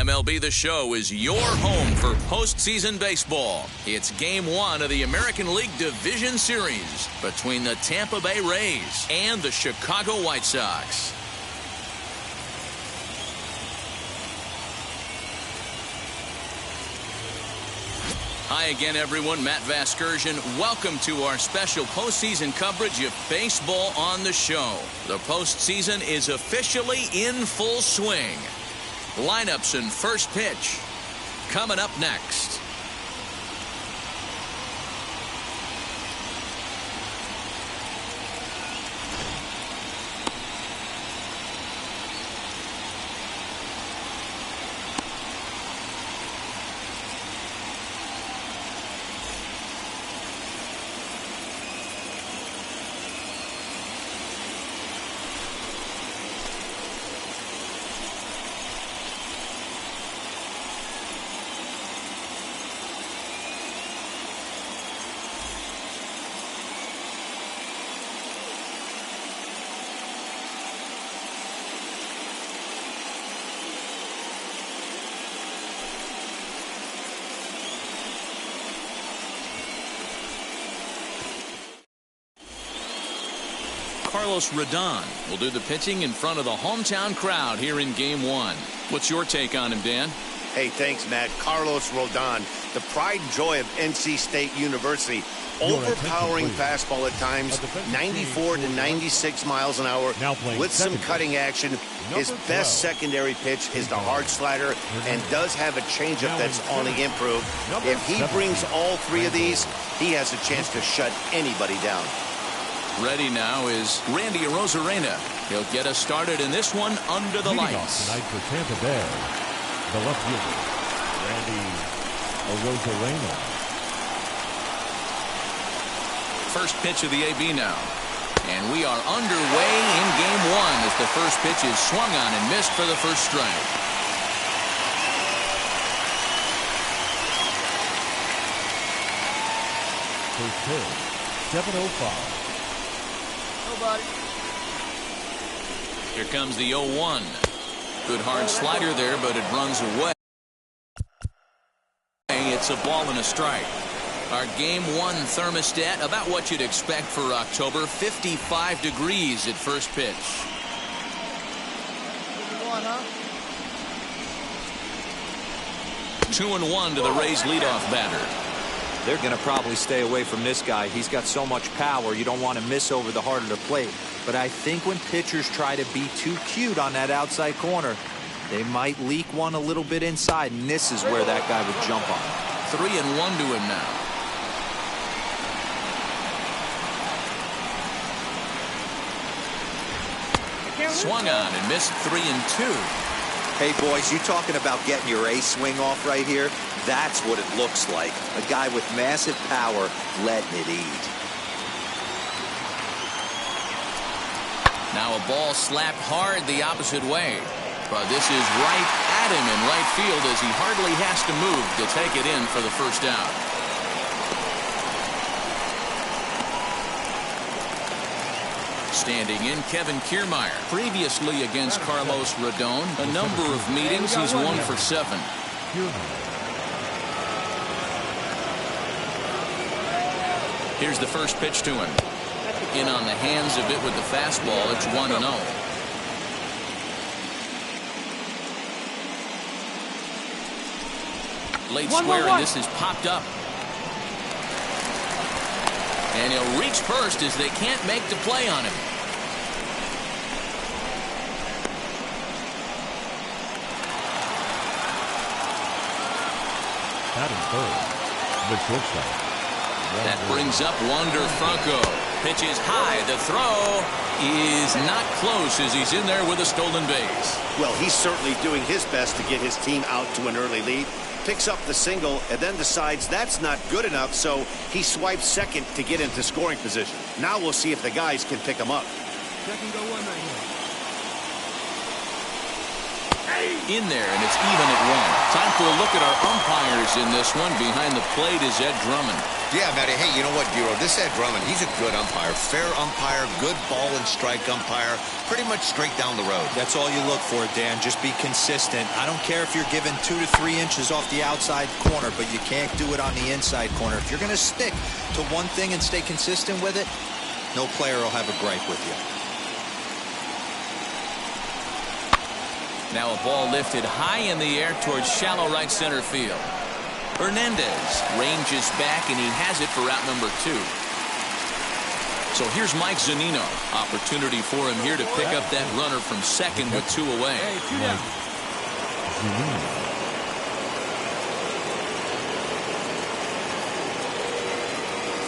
MLB The Show is your home for postseason baseball. It's Game 1 of the American League Division Series between the Tampa Bay Rays and the Chicago White Sox. Hi again, everyone. Matt Vasgersian. Welcome to our special postseason coverage of Baseball on the Show. The postseason is officially in full swing. Lineups and first pitch coming up next. Carlos Rodon will do the pitching in front of the hometown crowd here in Game 1. What's your take on him, Dan? Hey, thanks, Matt. Carlos Rodon, the pride and joy of NC State University. Overpowering fastball at times, 94 to 96 miles an hour with some cutting action. His best secondary pitch is the hard slider and does have a changeup that's on the improve. If he brings all three of these, he has a chance to shut anybody down. Ready now is Randy Arozarena. He'll get us started in this one under the lights. Tonight for Tampa Bay, the left fielder, Randy Arozarena. First pitch of the AB now. And we are underway in game one as the first pitch is swung on and missed for the first strike. First pitch, 7:05. Nobody. Here comes the 0-1. Good hard slider there, but it runs away. It's a ball and a strike. Our game one thermostat, about what you'd expect for October, 55 degrees at first pitch. 2-1 to the Rays leadoff batter. They're going to probably stay away from this guy. He's got so much power, you don't want to miss over the heart of the plate. But I think when pitchers try to be too cute on that outside corner, they might leak one a little bit inside, and this is where that guy would jump on. 3-1 to him now. Swung on and missed 3-2. Hey, boys, you talking about getting your ace swing off right here? That's what it looks like. A guy with massive power letting it eat. Now a ball slapped hard the opposite way. But this is right at him in right field as he hardly has to move to take it in for the first out. Standing in, Kevin Kiermaier. Previously against Carlos Rodon, a number of meetings, he's 1 for 7. Here's the first pitch to him. In on the hands of it with the fastball. It's 1-0. Late square, and this is popped up. And he'll reach first as they can't make the play on him. Batting third, the shortstop. That brings up Wander Franco. Pitches high. The throw is not close as he's in there with a stolen base. Well, he's certainly doing his best to get his team out to an early lead. Picks up the single and then decides that's not good enough, so he swipes second to get into scoring position. Now we'll see if the guys can pick him up. Second go one right here. In there, and it's even at 1. Time for a look at our umpires in this one. Behind the plate is Ed Drummond. Yeah, Matty. Hey, you know what, Bureau? This Ed Drummond, he's a good umpire. Fair umpire, good ball and strike umpire. Pretty much straight down the road. That's all you look for, Dan. Just be consistent. I don't care if you're given 2 to 3 inches off the outside corner, but you can't do it on the inside corner. If you're going to stick to one thing and stay consistent with it, no player will have a gripe with you. Now a ball lifted high in the air towards shallow right center field. Hernandez ranges back, and he has it for out number 2. So here's Mike Zunino. Opportunity for him here to pick up that runner from second with 2 away. Hey, 2 down.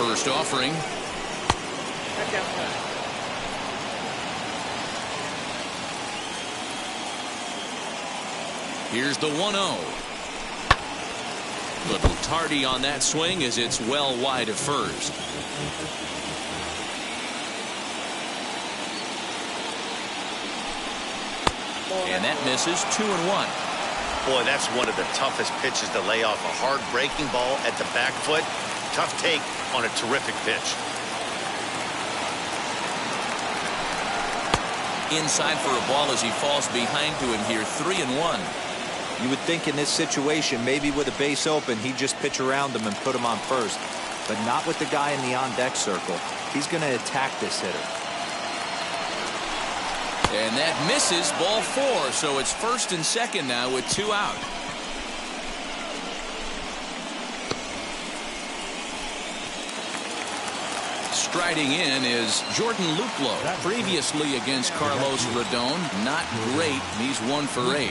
First offering. Back outside. Here's the 1-0. Little tardy on that swing as it's well wide of first. And that misses. 2-1. Boy, that's one of the toughest pitches to lay off. A hard breaking ball at the back foot. Tough take on a terrific pitch. Inside for a ball as he falls behind to him here. 3-1. You would think in this situation, maybe with a base open, he'd just pitch around him and put him on first. But not with the guy in the on-deck circle. He's going to attack this hitter. And that misses. Ball 4. So it's first and second now with 2 out. Striding in is Jordan Luplow. Previously against Carlos Rodon. Not great. He's 1 for 8.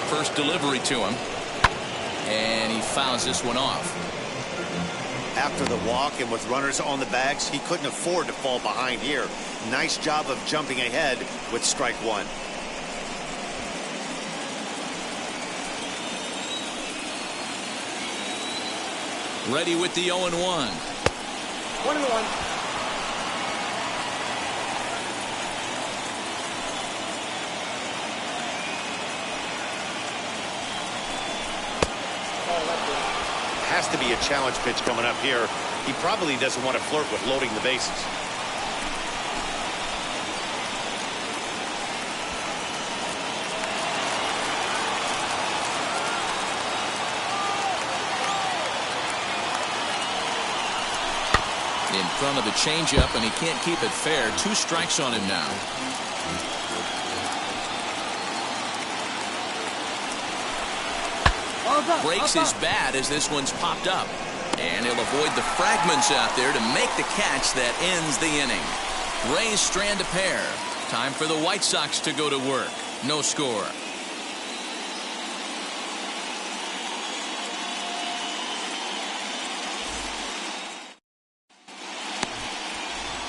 First delivery to him. And he fouls this one off. After the walk and with runners on the bags, he couldn't afford to fall behind here. Nice job of jumping ahead with strike 1. Ready with the 0-1. 1-1. Has to be a challenge pitch coming up here. He probably doesn't want to flirt with loading the bases. In front of the changeup, and he can't keep it fair. 2 strikes on him now. Breaks his bat as this one's popped up. And he'll avoid the fragments out there to make the catch that ends the inning. Rays strand a pair. Time for the White Sox to go to work. No score.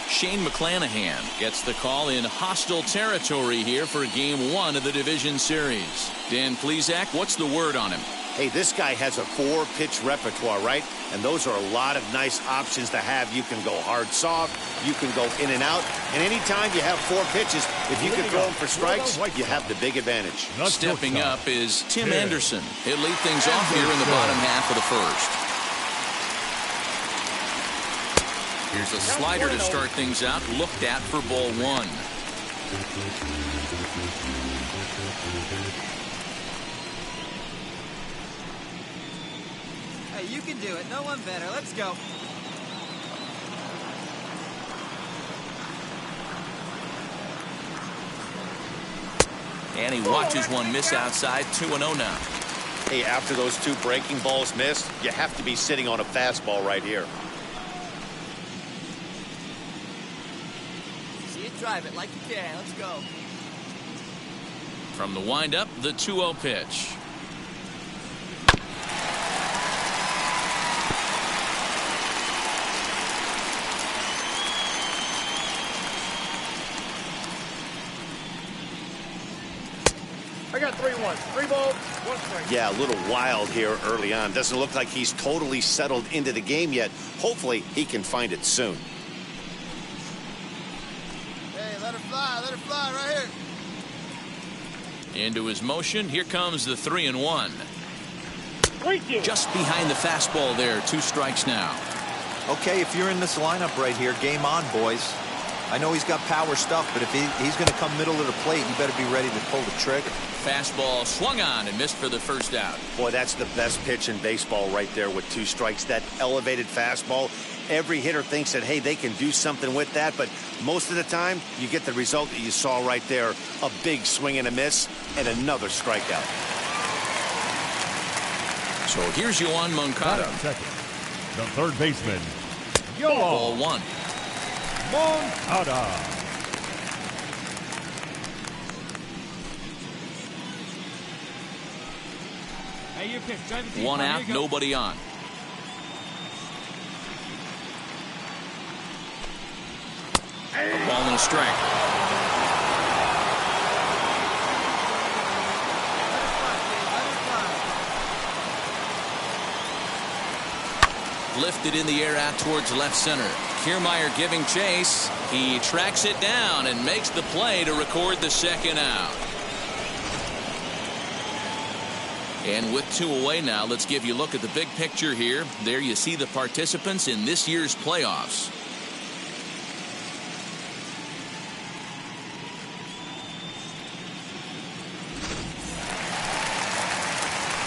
Shane McClanahan gets the call in hostile territory here for Game 1 of the Division Series. Dan Plesac, what's the word on him? Hey, this guy has a 4-pitch repertoire, right? And those are a lot of nice options to have. You can go hard, soft. You can go in and out. And anytime you have 4 pitches, if you can throw them for strikes, you have the big advantage. Stepping up is Tim Anderson. He'll lead things off here in the bottom half of the first. Here's a slider to start things out. Looked at for ball 1. Hey, you can do it. No one better. Let's go. And he watches one miss outside. 2-0 now. Hey, after those 2 breaking balls missed, you have to be sitting on a fastball right here. See it, drive it like you can. Let's go. From the windup, the 2-0 pitch. I got 3-1. 3 balls, 1 strike. Yeah, a little wild here early on. Doesn't look like he's totally settled into the game yet. Hopefully, he can find it soon. Hey, let her fly right here. Into his motion. Here comes the 3-1. Thank you. Just behind the fastball there. 2 strikes now. Okay, if you're in this lineup right here, game on, boys. I know he's got power stuff, but if he's going to come middle of the plate, you better be ready to pull the trigger. Fastball swung on and missed for the first out. Boy, that's the best pitch in baseball right there with 2 strikes. That elevated fastball. Every hitter thinks that, hey, they can do something with that, but most of the time, you get the result that you saw right there. A big swing and a miss, and another strikeout. So here's Yoan Moncada. Second, the third baseman, Ball Yoan 1. Moncada. Hey, you pitch. Drive it deep. 1 out, nobody on. A ball and a strike. Lifted in the air out towards left center. Kiermaier giving chase. He tracks it down and makes the play to record the second out. And with 2 away now, let's give you a look at the big picture here. There you see the participants in this year's playoffs.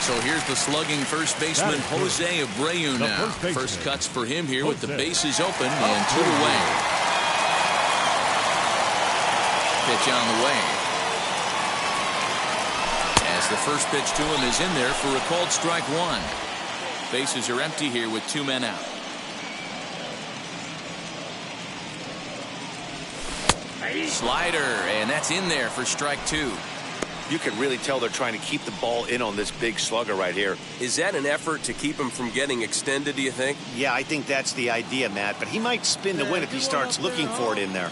So here's the slugging first baseman, Jose Abreu now. First cuts for him here with the bases open and 2 away. Pitch on the way. As the first pitch to him is in there for a called strike 1. Bases are empty here with 2 men out. Slider, and that's in there for strike 2. You can really tell they're trying to keep the ball in on this big slugger right here. Is that an effort to keep him from getting extended, do you think? Yeah, I think that's the idea, Matt, but he might spin to win if he starts looking for it in there.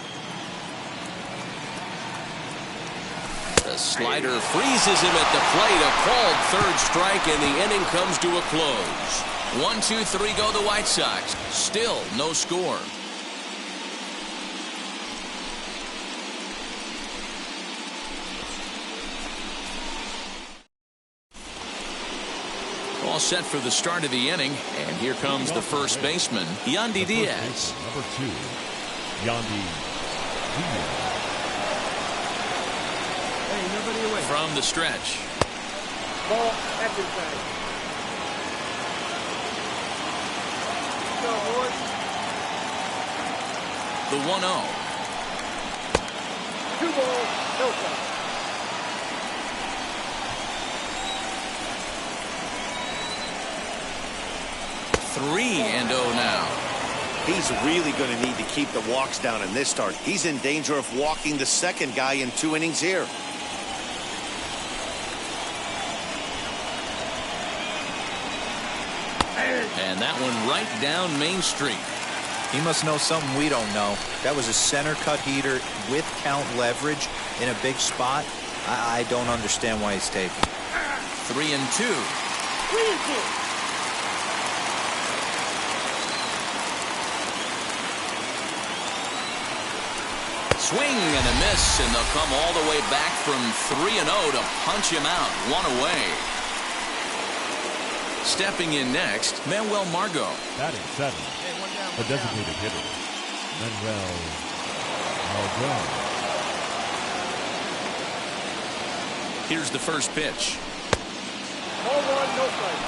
The The slider freezes him at the plate. A called third strike, and the inning comes to a close. 1, 2, 3 go the White Sox. Still no score. All set for the start of the inning, and here comes the first baseman, Yandy Diaz. Number 2, Yandy Diaz. From the stretch. Ball, that's inside. Go, boys. The 1-0. 2 balls, no strikes. Three and 0 now. He's really going to need to keep the walks down in this start. He's in danger of walking the second guy in 2 innings here. And that one right down Main Street. He must know something we don't know. That was a center cut heater with count leverage in a big spot. I don't understand why he's taking. 3 and 2. 3 and 2. Swing and a miss, and they'll come all the way back from 3 and 0 to punch him out. 1 away. Stepping in next, Manuel Margot. Batting 7, the designated hitter, Manuel Margot. Here's the first pitch. Ball 1, no strikes.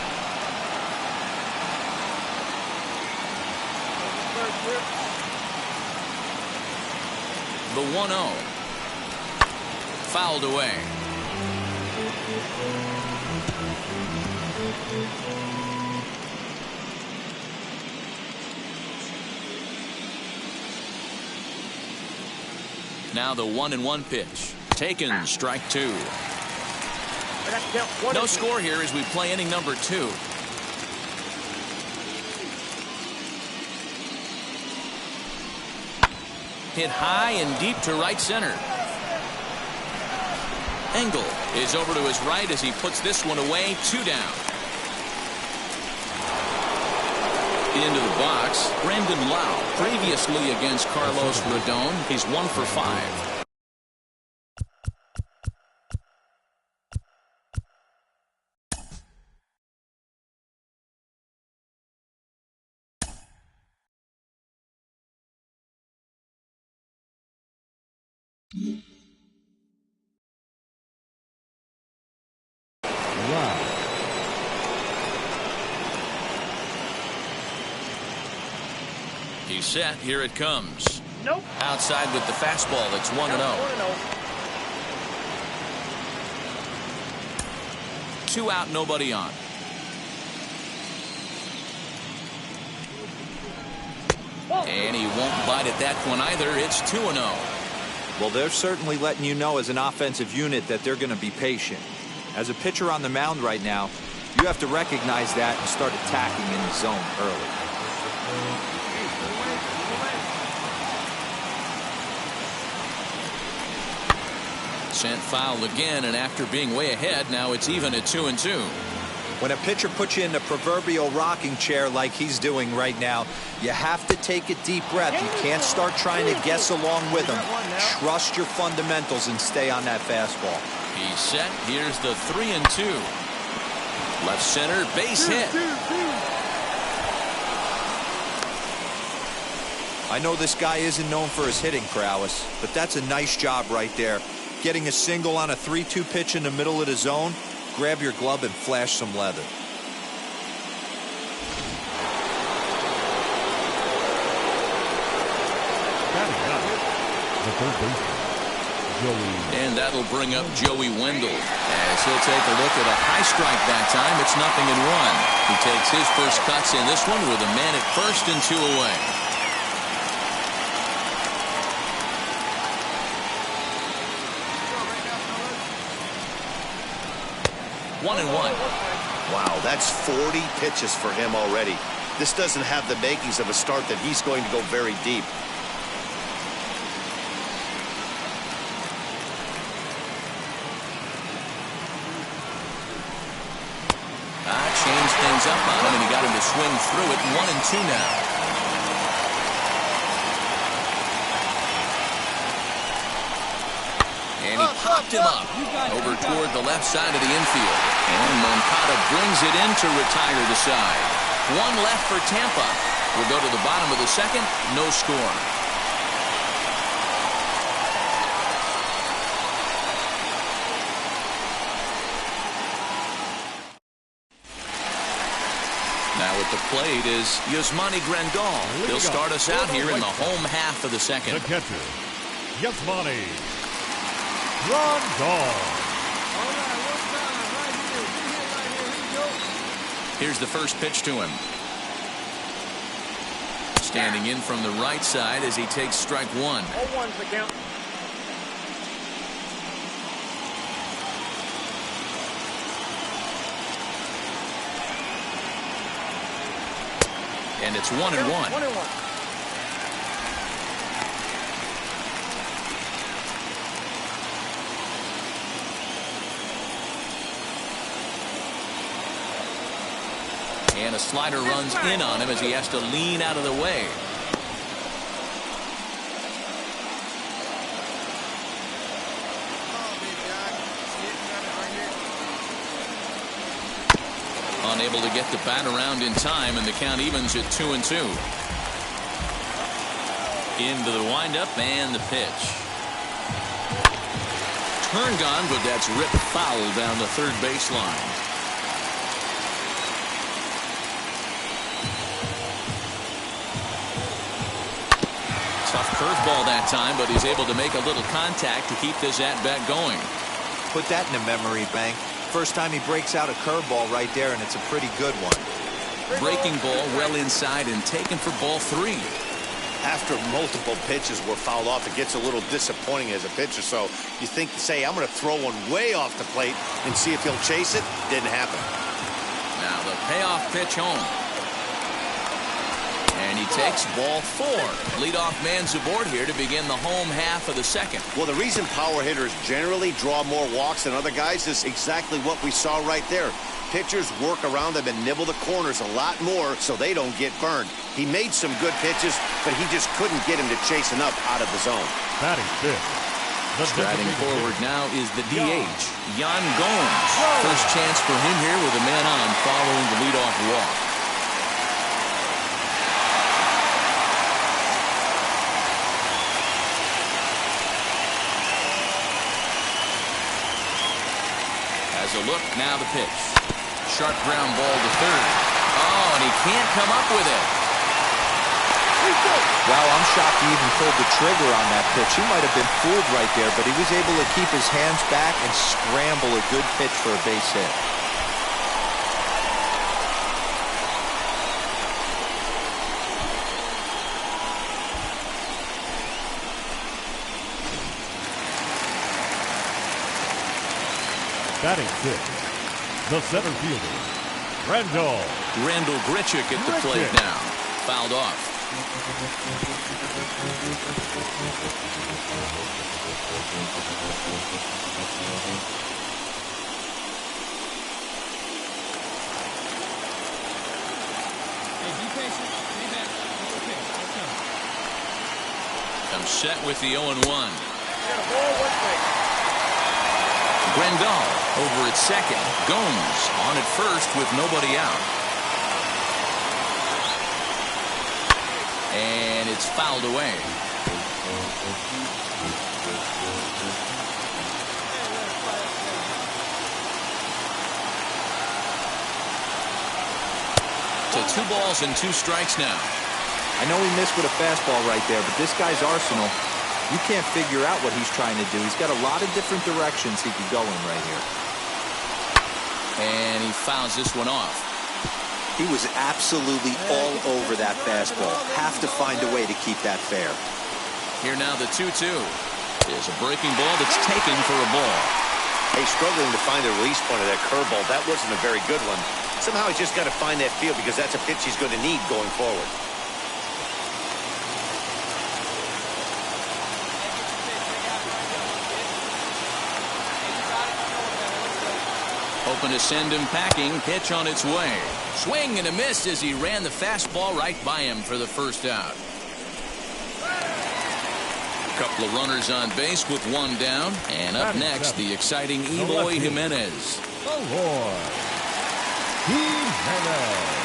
The 1-0. Fouled away. Now the 1-1 pitch. Taken, strike 2. No score here as we play inning number 2. Hit high and deep to right center. Engel is over to his right as he puts this one away. 2 down. Into the box, Brandon Lau. Previously against Carlos Rodon, he's 1 for 5. Wow. He's set. Here it comes. Nope. Outside with the fastball. It's 1-0. 2 out, nobody on. And he won't bite at that one either. It's 2-0. Well, they're certainly letting you know as an offensive unit that they're going to be patient. As a pitcher on the mound right now, you have to recognize that and start attacking in the zone early. Sent foul again, and after being way ahead, now it's even at 2-2. When a pitcher puts you in the proverbial rocking chair like he's doing right now, you have to take a deep breath. You can't start trying to guess along with him. Trust your fundamentals and stay on that fastball. He's set. Here's the 3-2. Left center, base hit. I know this guy isn't known for his hitting prowess, but that's a nice job right there. Getting a single on a 3-2 pitch in the middle of the zone. Grab your glove and flash some leather. The third baseman, Joey. And that'll bring up Joey Wendell as he'll take a look at a high strike that time. It's 0-1. He takes his first cuts in this one with a man at first and 2 away. One and 1. Wow, that's 40 pitches for him already. This doesn't have the makings of a start that he's going to go very deep. things up on him, and he got him to swing through it. 1-2 now. And he popped him up over toward the left side of the infield. And Moncada brings it in to retire the side. One left for Tampa. We'll go to the bottom of the second. No score. Now at the plate is Yasmani Grandal. He'll start us out here in the home half of the second. The catcher, Yasmani Grandal. Here's the first pitch to him. Standing in from the right side as he takes strike one. 0-1's the count. And it's 1-1. 1-1. And a slider runs in on him as he has to lean out of the way. Unable to get the bat around in time, and the count evens at 2-2. Into the windup and the pitch. Turned on, but that's ripped foul down the third baseline. Tough curveball that time, but he's able to make a little contact to keep this at-bat going. Put that in a memory bank. First time he breaks out a curveball right there, and it's a pretty good one. Breaking ball well inside and taken for ball 3. After multiple pitches were fouled off, it gets a little disappointing as a pitcher. So you think to say, I'm going to throw one way off the plate and see if he'll chase it. Didn't happen. Now the payoff pitch home. And he takes ball 4. Leadoff man's aboard here to begin the home half of the second. Well, the reason power hitters generally draw more walks than other guys is exactly what we saw right there. Pitchers work around them and nibble the corners a lot more so they don't get burned. He made some good pitches, but he just couldn't get him to chase enough out of the zone. Batting fifth. Striding forward now is the DH, Yan Gomes. First chance for him here with a man on following the leadoff walk. As a look, now the pitch. Sharp ground ball to third. Oh, and he can't come up with it. Wow, I'm shocked he even pulled the trigger on that pitch. He might have been fooled right there, but he was able to keep his hands back and scramble a good pitch for a base hit. Batting sixth, the center fielder, Randall Grichuk at the plate now. Fouled off. I'm set with the 0-1. Grandal over at second. Gomes on at first with nobody out. And it's fouled away. So 2 balls and 2 strikes now. I know he missed with a fastball right there, but this guy's arsenal, you can't figure out what he's trying to do. He's got a lot of different directions he could go in right here. And he fouls this one off. He was absolutely all over that fastball. Have to find a way to keep that fair. Here now the 2-2. Is a breaking ball that's taken for a ball. Hey, struggling to find the release point of that curveball. That wasn't a very good one. Somehow he's just got to find that feel because that's a pitch he's going to need going forward. hoping to send him packing. Pitch on its way. Swing and a miss as he ran the fastball right by him for the first out. Couple of runners on base with one down. And up next, the exciting Eloy Jimenez. Eloy Jimenez.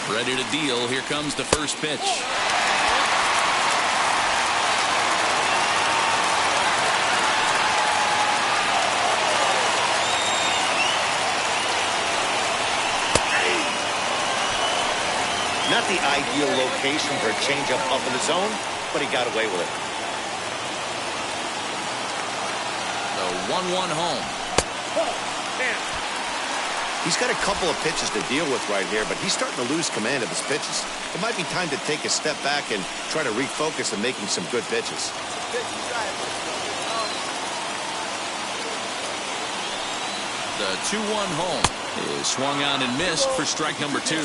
Ready to deal. Here comes the first pitch. Not the ideal location for a changeup up in the zone, but he got away with it. The 1-1 home. He's got a couple of pitches to deal with right here, but he's starting to lose command of his pitches. It might be time to take a step back and try to refocus on making some good pitches. The 2-1 home is swung on and missed for strike number 2.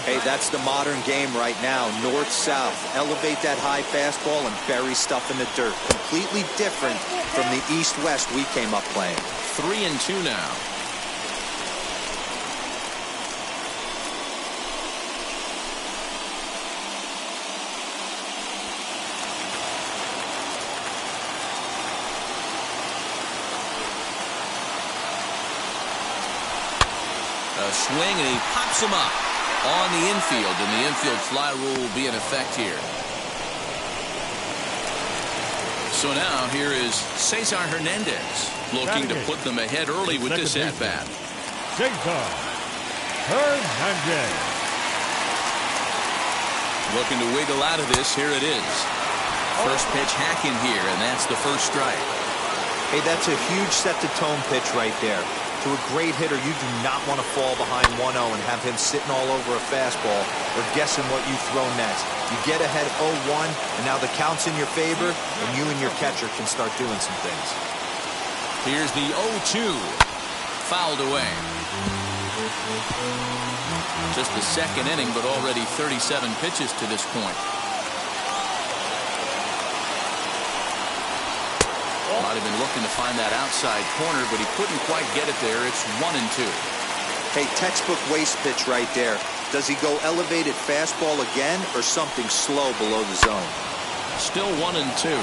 Hey, that's the modern game right now. North-south. Elevate that high fastball and bury stuff in the dirt. Completely different from the east-west we came up playing. 3-2 now. A swing, and he pops him up on the infield, and the infield fly rule will be in effect here. So now here is Cesar Hernandez looking to put them ahead early with this at-bat. Cesar Hernandez. Looking to wiggle out of this. Here it is. First pitch hacking here, and that's the first strike. Hey, that's a huge set-the-tone pitch right there. To a great hitter, you do not want to fall behind 1-0 and have him sitting all over a fastball or guessing what you throw next. You get ahead 0-1, and now the count's in your favor, and you and your catcher can start doing some things. Here's the 0-2. Fouled away. Just the second inning, but already 37 pitches to this point. Might have been looking to find that outside corner, but he couldn't quite get it there. It's 1-2. Hey, textbook waste pitch right there. Does he go elevated fastball again or something slow below the zone? Still 1-2.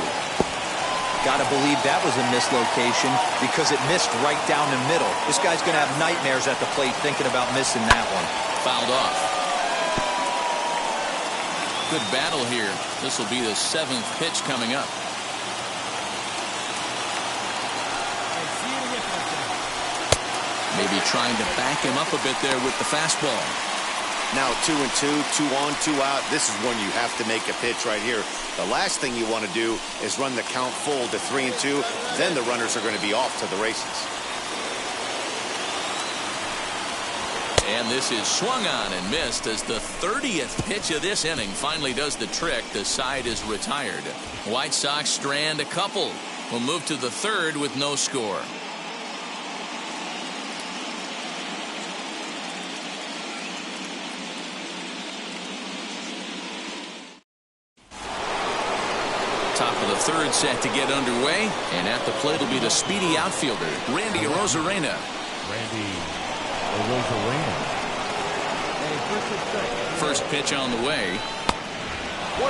Gotta believe that was a mislocation because it missed right down the middle. This guy's gonna have nightmares at the plate thinking about missing that one. Fouled off. Good battle here. This will be the 7th pitch coming up. Maybe trying to back him up a bit there with the fastball. Now 2-2, 2-on, 2-out. This is when you have to make a pitch right here. The last thing you want to do is run the count full to 3-2. Then the runners are going to be off to the races. And this is swung on and missed as the 30th pitch of this inning finally does the trick. The side is retired. White Sox strand a couple. We'll move to the 3rd with no score. Top of the 3rd set to get underway, and at the plate will be the speedy outfielder, Randy Arozarena. Randy Arozarena. First pitch on the way. 1-0.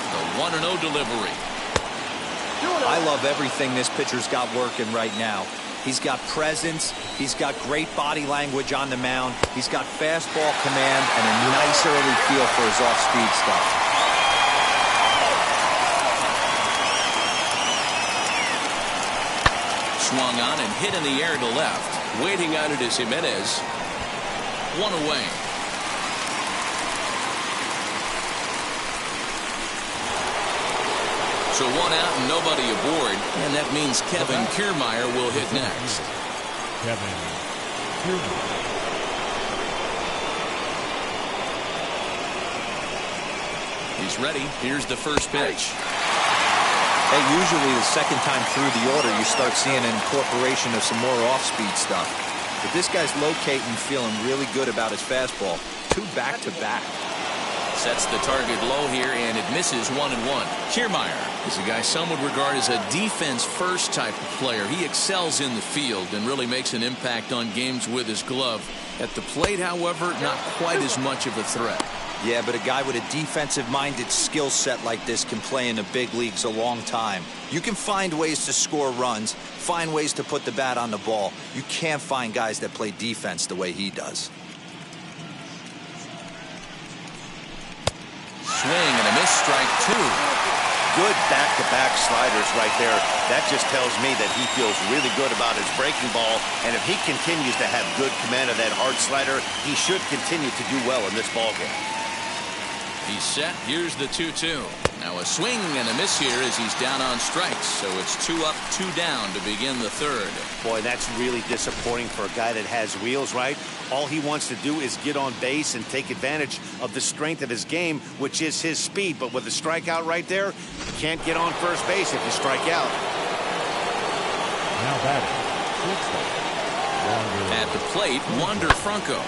The 1-0 delivery. I love everything this pitcher's got working right now. He's got presence. He's got great body language on the mound. He's got fastball command and a nice early feel for his off-speed stuff. Swung on and hit in the air to left. Waiting on it is Jimenez. 1 away. So 1 out and nobody aboard, and that means Kevin Kiermaier will hit next. Kevin Kiermaier. He's ready. Here's the first pitch. Hey, usually the second time through the order, you start seeing an incorporation of some more off-speed stuff. But this guy's locating, feeling really good about his fastball. 2 back-to-back. Sets the target low here, and it misses 1-1. Kiermaier is a guy some would regard as a defense-first type of player. He excels in the field and really makes an impact on games with his glove. At the plate, however, not quite as much of a threat. Yeah, but a guy with a defensive-minded skill set like this can play in the big leagues a long time. You can find ways to score runs, find ways to put the bat on the ball. You can't find guys that play defense the way he does. Swing and a miss, strike 2. Good back-to-back sliders right there. That just tells me that he feels really good about his breaking ball, and if he continues to have good command of that hard slider, he should continue to do well in this ballgame. He's set. Here's the 2-2. Now a swing and a miss here as he's down on strikes. So it's 2 up, 2 down to begin the third. Boy, that's really disappointing for a guy that has wheels, right? All he wants to do is get on base and take advantage of the strength of his game, which is his speed. But with a strikeout right there, you can't get on first base if you strike out. Now batting, at the plate, Wander Franco.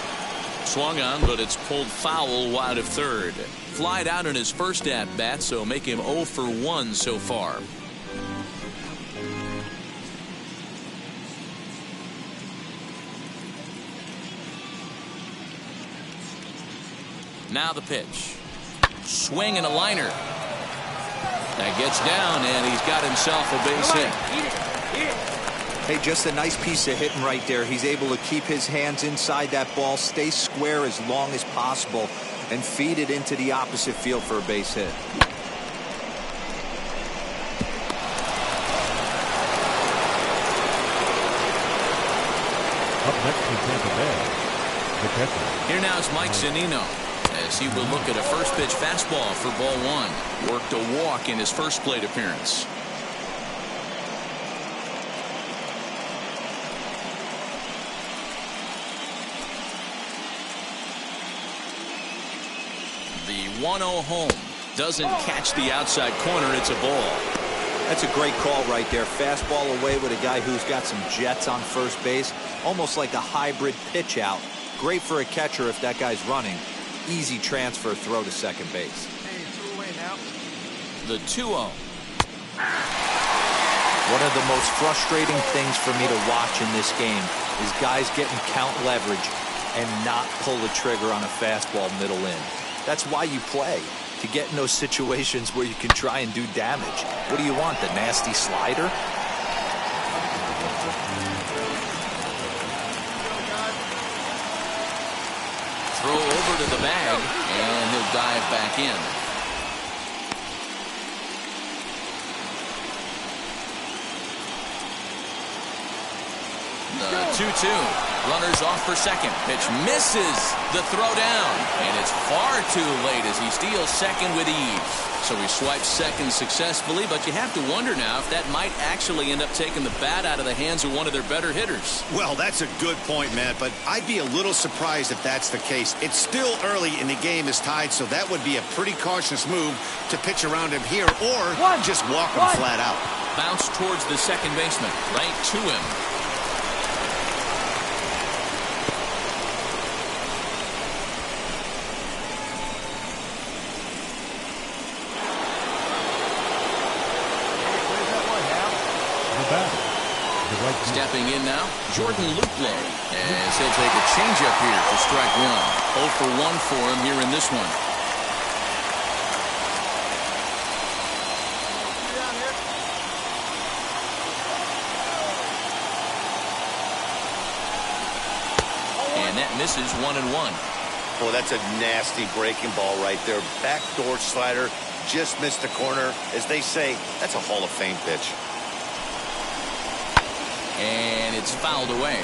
Swung on, but it's pulled foul wide of third. Flied out in his first at-bat, so make him 0 for 1 so far. Now the pitch. Swing and a liner. That gets down, and he's got himself a base hit. Hey, just a nice piece of hitting right there. He's able to keep his hands inside that ball, stay square as long as possible, and feed it into the opposite field for a base hit. up next to Tampa Bay, the catcher. Here now is Mike Zunino, as he will look at a first pitch fastball for ball 1. Worked a walk in his first plate appearance. The 1-0 home doesn't catch the outside corner. It's a ball. That's a great call right there. Fastball away with a guy who's got some jets on first base. Almost like a hybrid pitch out. Great for a catcher if that guy's running. Easy transfer throw to second base. Hey, 2 away now. The 2-0. One of the most frustrating things for me to watch in this game is guys getting count leverage and not pull the trigger on a fastball middle in. That's why you play, to get in those situations where you can try and do damage. What do you want, the nasty slider? Throw over to the bag, and he'll dive back in. The 2-2. Runners off for second. Pitch misses the throw down. And it's far too late as he steals second with ease. So he swipes second successfully, but you have to wonder now if that might actually end up taking the bat out of the hands of one of their better hitters. Well, that's a good point, Matt, but I'd be a little surprised if that's the case. It's still early and the game is tied, so that would be a pretty cautious move to pitch around him here or just walk him flat out. Bounce towards the second baseman, right to him. Stepping in now, Jordan Luplow, as he'll take a changeup here for strike 1. 0 for 1 for him here in this one. And that misses 1-1. Boy, that's a nasty breaking ball right there. Backdoor slider, just missed the corner. As they say, that's a Hall of Fame pitch. And it's fouled away.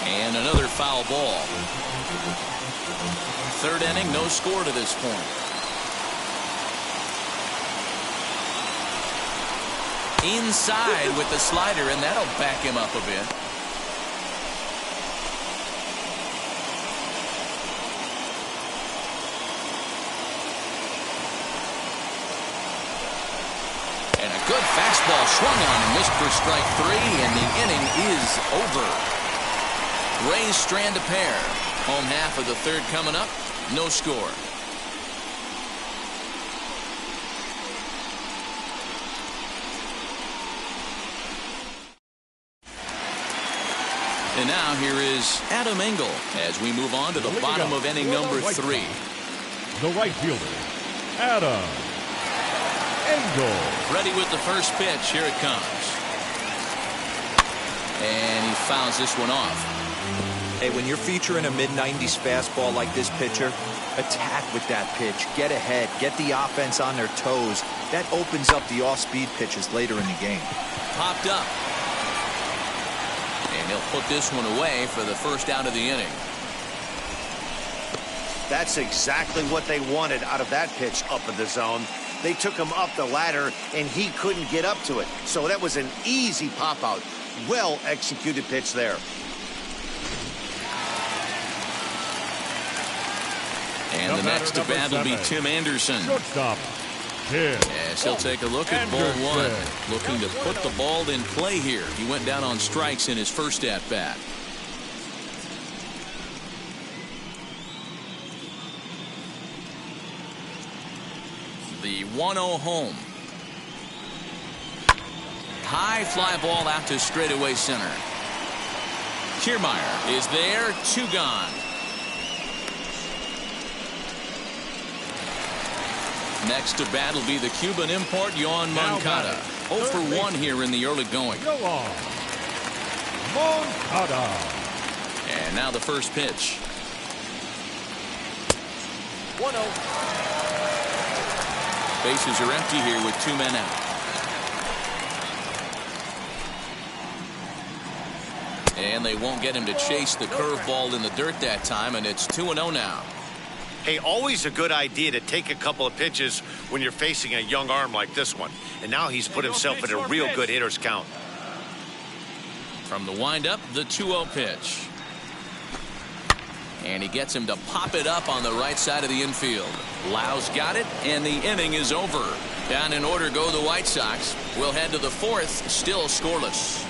And another foul ball. Third inning, no score to this point. Inside with the slider, and that'll back him up a bit. Fastball swung on and missed for strike 3, and the inning is over. Rays strand a pair. Home half of the third coming up. No score. And now here is Adam Engel as we move on to the bottom of inning number 3. The right fielder, Adam Engel. Ready with the first pitch. Here it comes. And he fouls this one off. Hey, when you're featuring a mid-90s fastball like this pitcher, attack with that pitch. Get ahead. Get the offense on their toes. That opens up the off-speed pitches later in the game. Popped up. And he'll put this one away for the first out of the inning. That's exactly what they wanted out of that pitch up in the zone. They took him up the ladder, and he couldn't get up to it. So that was an easy pop-out. Well-executed pitch there. And the next to bat will be Tim Anderson. Shortstop, Tim. As he'll take a look at ball one. Looking to put the ball in play here. He went down on strikes in his first at-bat. The 1-0 home. High fly ball out to straightaway center. Kiermaier is there. 2 gone. Next to bat will be the Cuban import, Yoan Moncada. 0 for 1 here in the early going. Yoan Moncada. And now the first pitch. 1-0. Bases are empty here with 2 men out. And they won't get him to chase the curveball in the dirt that time, and it's 2-0 now. Hey, always a good idea to take a couple of pitches when you're facing a young arm like this one. And now he's put himself in a real good hitter's count. From the windup, the 2-0 pitch. And he gets him to pop it up on the right side of the infield. Lau's got it, and the inning is over. Down in order go the White Sox. We'll head to the 4th, still scoreless.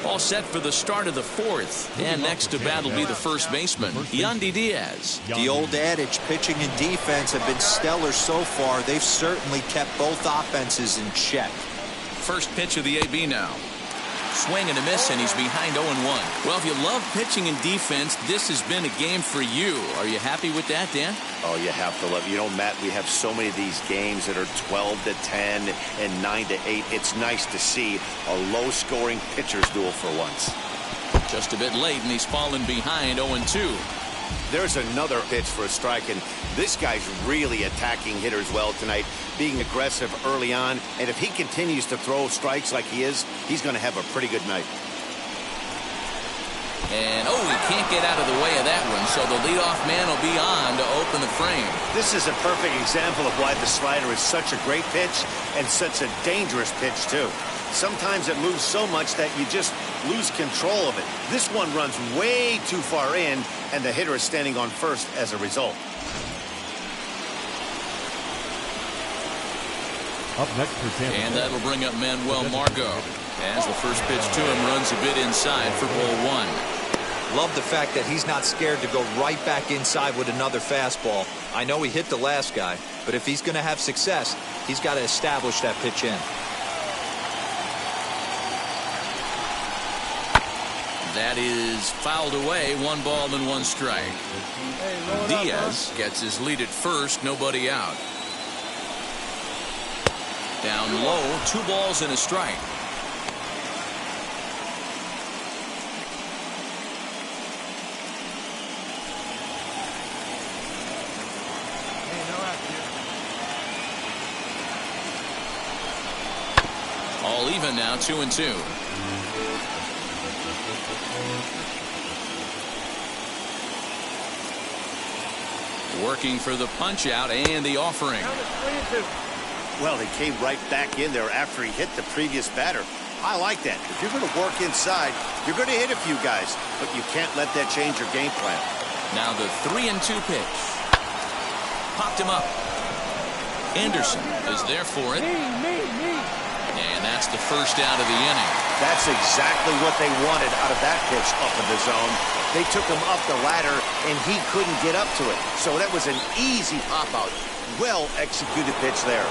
All set for the start of the 4th. And next to bat will be the first baseman, Yandy Diaz. The old adage, pitching and defense have been stellar so far. They've certainly kept both offenses in check. First pitch of the AB now. Swing and a miss, and he's behind 0-1. Well, if you love pitching and defense, this has been a game for you. Are you happy with that, Dan? Oh, you have to love it. You know, Matt, we have so many of these games that are 12-10 and 9-8. It's nice to see a low-scoring pitcher's duel for once. Just a bit late, and he's fallen behind 0-2. There's another pitch for a strike, and this guy's really attacking hitters well tonight, being aggressive early on. And if he continues to throw strikes like he is, he's going to have a pretty good night. And, he can't get out of the way of that one, so the leadoff man will be on to open the frame. This is a perfect example of why the slider is such a great pitch and such a dangerous pitch, too. Sometimes it moves so much that you just lose control of it. This one runs way too far in, and the hitter is standing on first as a result. Up next for Tampa. And that'll bring up Manuel Margot as the first pitch to him runs a bit inside for ball 1. Love the fact that he's not scared to go right back inside with another fastball. I know he hit the last guy, but if he's going to have success, he's got to establish that pitch in. That is fouled away. 1 ball and 1 strike. Diaz gets his lead at first. Nobody out. Down low. 2 balls and a strike. All even now. 2-2. Working for the punch out and the offering. Well, he came right back in there after he hit the previous batter. I like that. If you're going to work inside, you're going to hit a few guys, but you can't let that change your game plan. Now the 3-2 pitch. Popped him up. Anderson is there for it. And that's the first out of the inning. That's exactly what they wanted out of that pitch up in the zone. They took him up the ladder, and he couldn't get up to it. So that was an easy pop-out. Well-executed pitch there.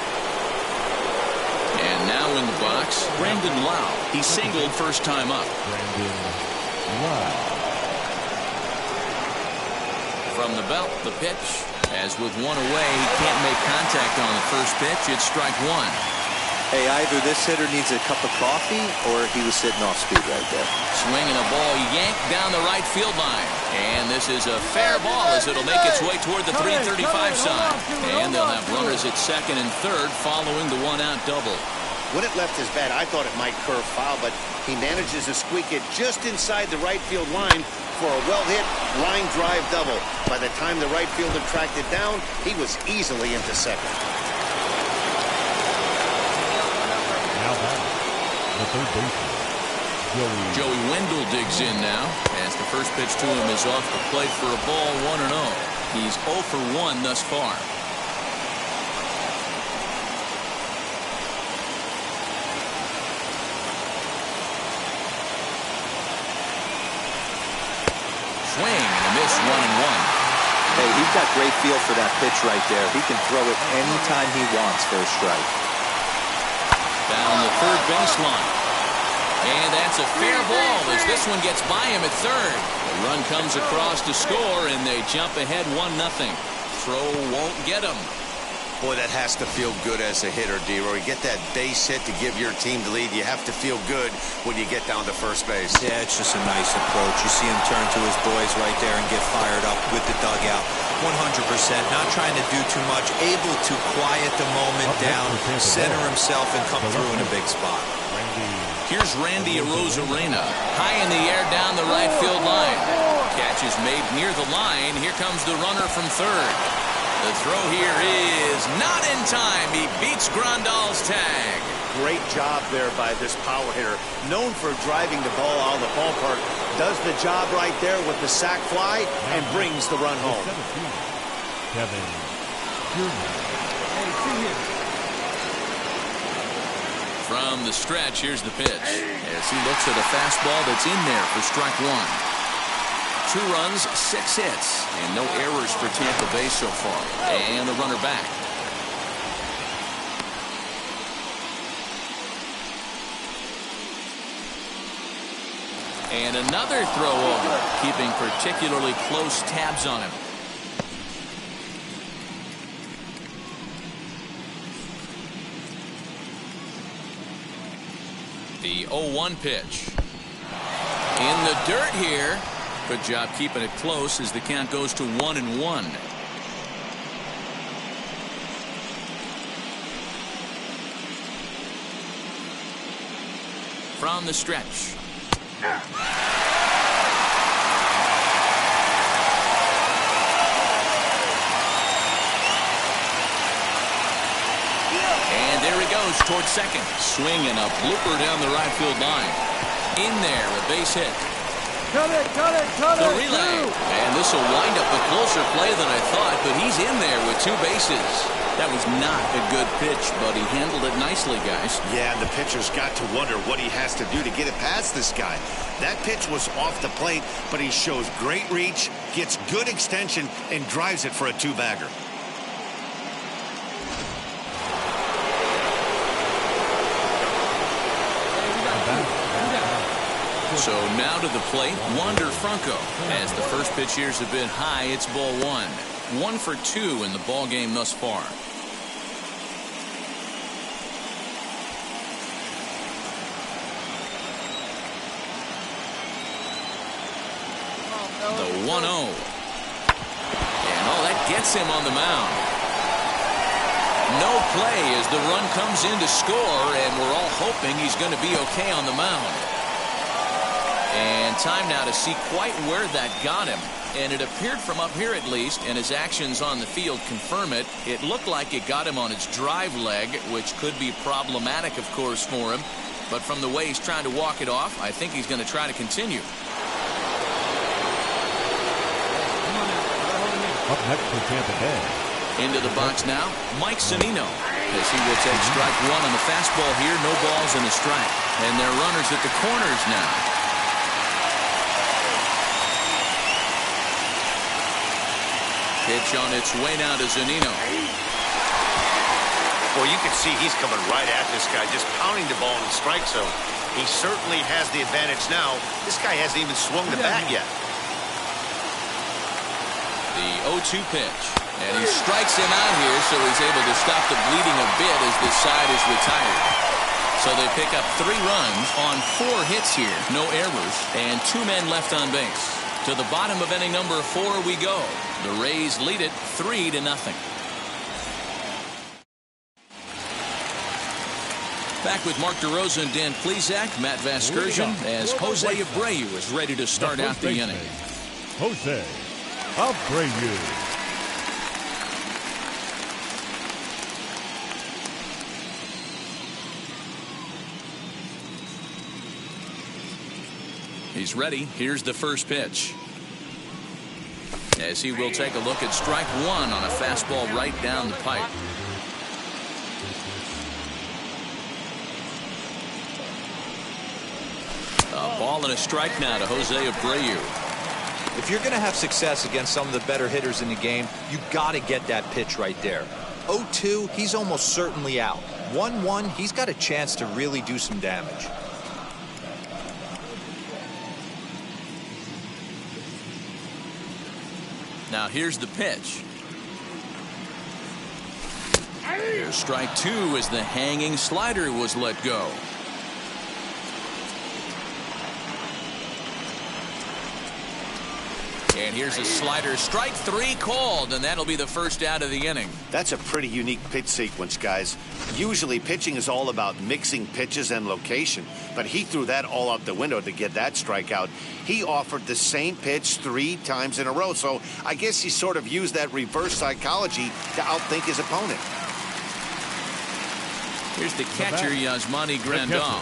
And now in the box, Brandon Lau. He singled first time up. Brandon Lau. From the belt, the pitch. As with one away, he can't make contact on the first pitch. It's strike one. Hey, either this hitter needs a cup of coffee or he was sitting off speed right there. Swinging a ball yanked down the right field line. And this is a fair ball as it'll make its way toward the 335 side. And they'll have runners at second and third following the one-out double. When it left his bat, I thought it might curve foul, but he manages to squeak it just inside the right field line for a well-hit line drive double. By the time the right fielder tracked it down, he was easily into second. Now back, the third baseman, Joey Wendell digs in now as the first pitch to him is off the plate for a ball, 1-0. He's 0 for 1 thus far. Swing and a miss, 1-1. Hey, he's got great feel for that pitch right there. He can throw it anytime he wants for a strike. Down the third baseline. And that's a fair ball as this one gets by him at third. The run comes across to score, and they jump ahead 1-0. Throw won't get him. Boy, that has to feel good as a hitter, D-Roy. Get that base hit to give your team the lead. You have to feel good when you get down to first base. Yeah, it's just a nice approach. You see him turn to his boys right there and get fired up with the dugout. 100%, not trying to do too much, able to quiet the moment down, center himself, and come through in a big spot. Here's Randy Arozarena, high in the air down the right field line. Catch is made near the line. Here comes the runner from third. The throw here is not in time. He beats Grandal's tag. Great job there by this power hitter. Known for driving the ball out of the ballpark. Does the job right there with the sac fly and brings the run home. Kevin Jr. From the stretch, here's the pitch. As he looks at a fastball that's in there for strike one. 2 runs, 6 hits, and no errors for Tampa Bay so far. And the runner back. And another throw over, keeping particularly close tabs on him. The 0-1 pitch. In the dirt here. Good job keeping it close as the count goes to 1-1. From the stretch. And there he goes towards second. Swing and a blooper down the right field line. In there, a base hit. Cut it, cut it, cut The it. relay. And this will wind up a closer play than I thought, but he's in there with 2 bases. That was not a good pitch, but he handled it nicely, guys. Yeah, and the pitcher's got to wonder what he has to do to get it past this guy. That pitch was off the plate, but he shows great reach, gets good extension, and drives it for a 2-bagger. So now to the plate, Wander Franco. As the first pitch here's a bit high, it's ball 1. 1 for 2 in the ball game thus far. The 1-0. And that gets him on the mound. No play as the run comes in to score, and we're all hoping he's going to be okay on the mound. And time now to see quite where that got him. And it appeared from up here at least, and his actions on the field confirm it. It looked like it got him on his drive leg, which could be problematic, of course, for him. But from the way he's trying to walk it off, I think he's going to try to continue. Up next for Tampa Bay. Into the box now, Mike Zunino, as he will take strike one on the fastball here. No balls and a strike. And they're runners at the corners now. Pitch on its way now to Zunino. Well, you can see he's coming right at this guy, just pounding the ball in the strike zone. He certainly has the advantage now. This guy hasn't even swung the bat yet. The 0-2 pitch. And he strikes him out here, so he's able to stop the bleeding a bit as this side is retired. So they pick up 3 runs on 4 hits here. No errors, and 2 men left on base. To the bottom of inning number 4 we go. The Rays lead it 3-0. Back with Mark DeRosa and Dan Plesac, Matt Vasgersian, as Jose Abreu is ready to start out the inning. Jose Abreu. He's ready. Here's the first pitch. As he will take a look at strike one on a fastball right down the pipe. A ball and a strike now to Jose Abreu. If you're going to have success against some of the better hitters in the game, you got to get that pitch right there. 0-2, he's almost certainly out. 1-1, he's got a chance to really do some damage. Now here's the pitch. Here's strike 2 as the hanging slider was let go. And here's a slider, strike 3 called, and that'll be the first out of the inning. That's a pretty unique pitch sequence, guys. Usually pitching is all about mixing pitches and location, but he threw that all out the window to get that strikeout. He offered the same pitch 3 times in a row, so I guess he sort of used that reverse psychology to outthink his opponent. Here's the catcher, Yasmani Grandal.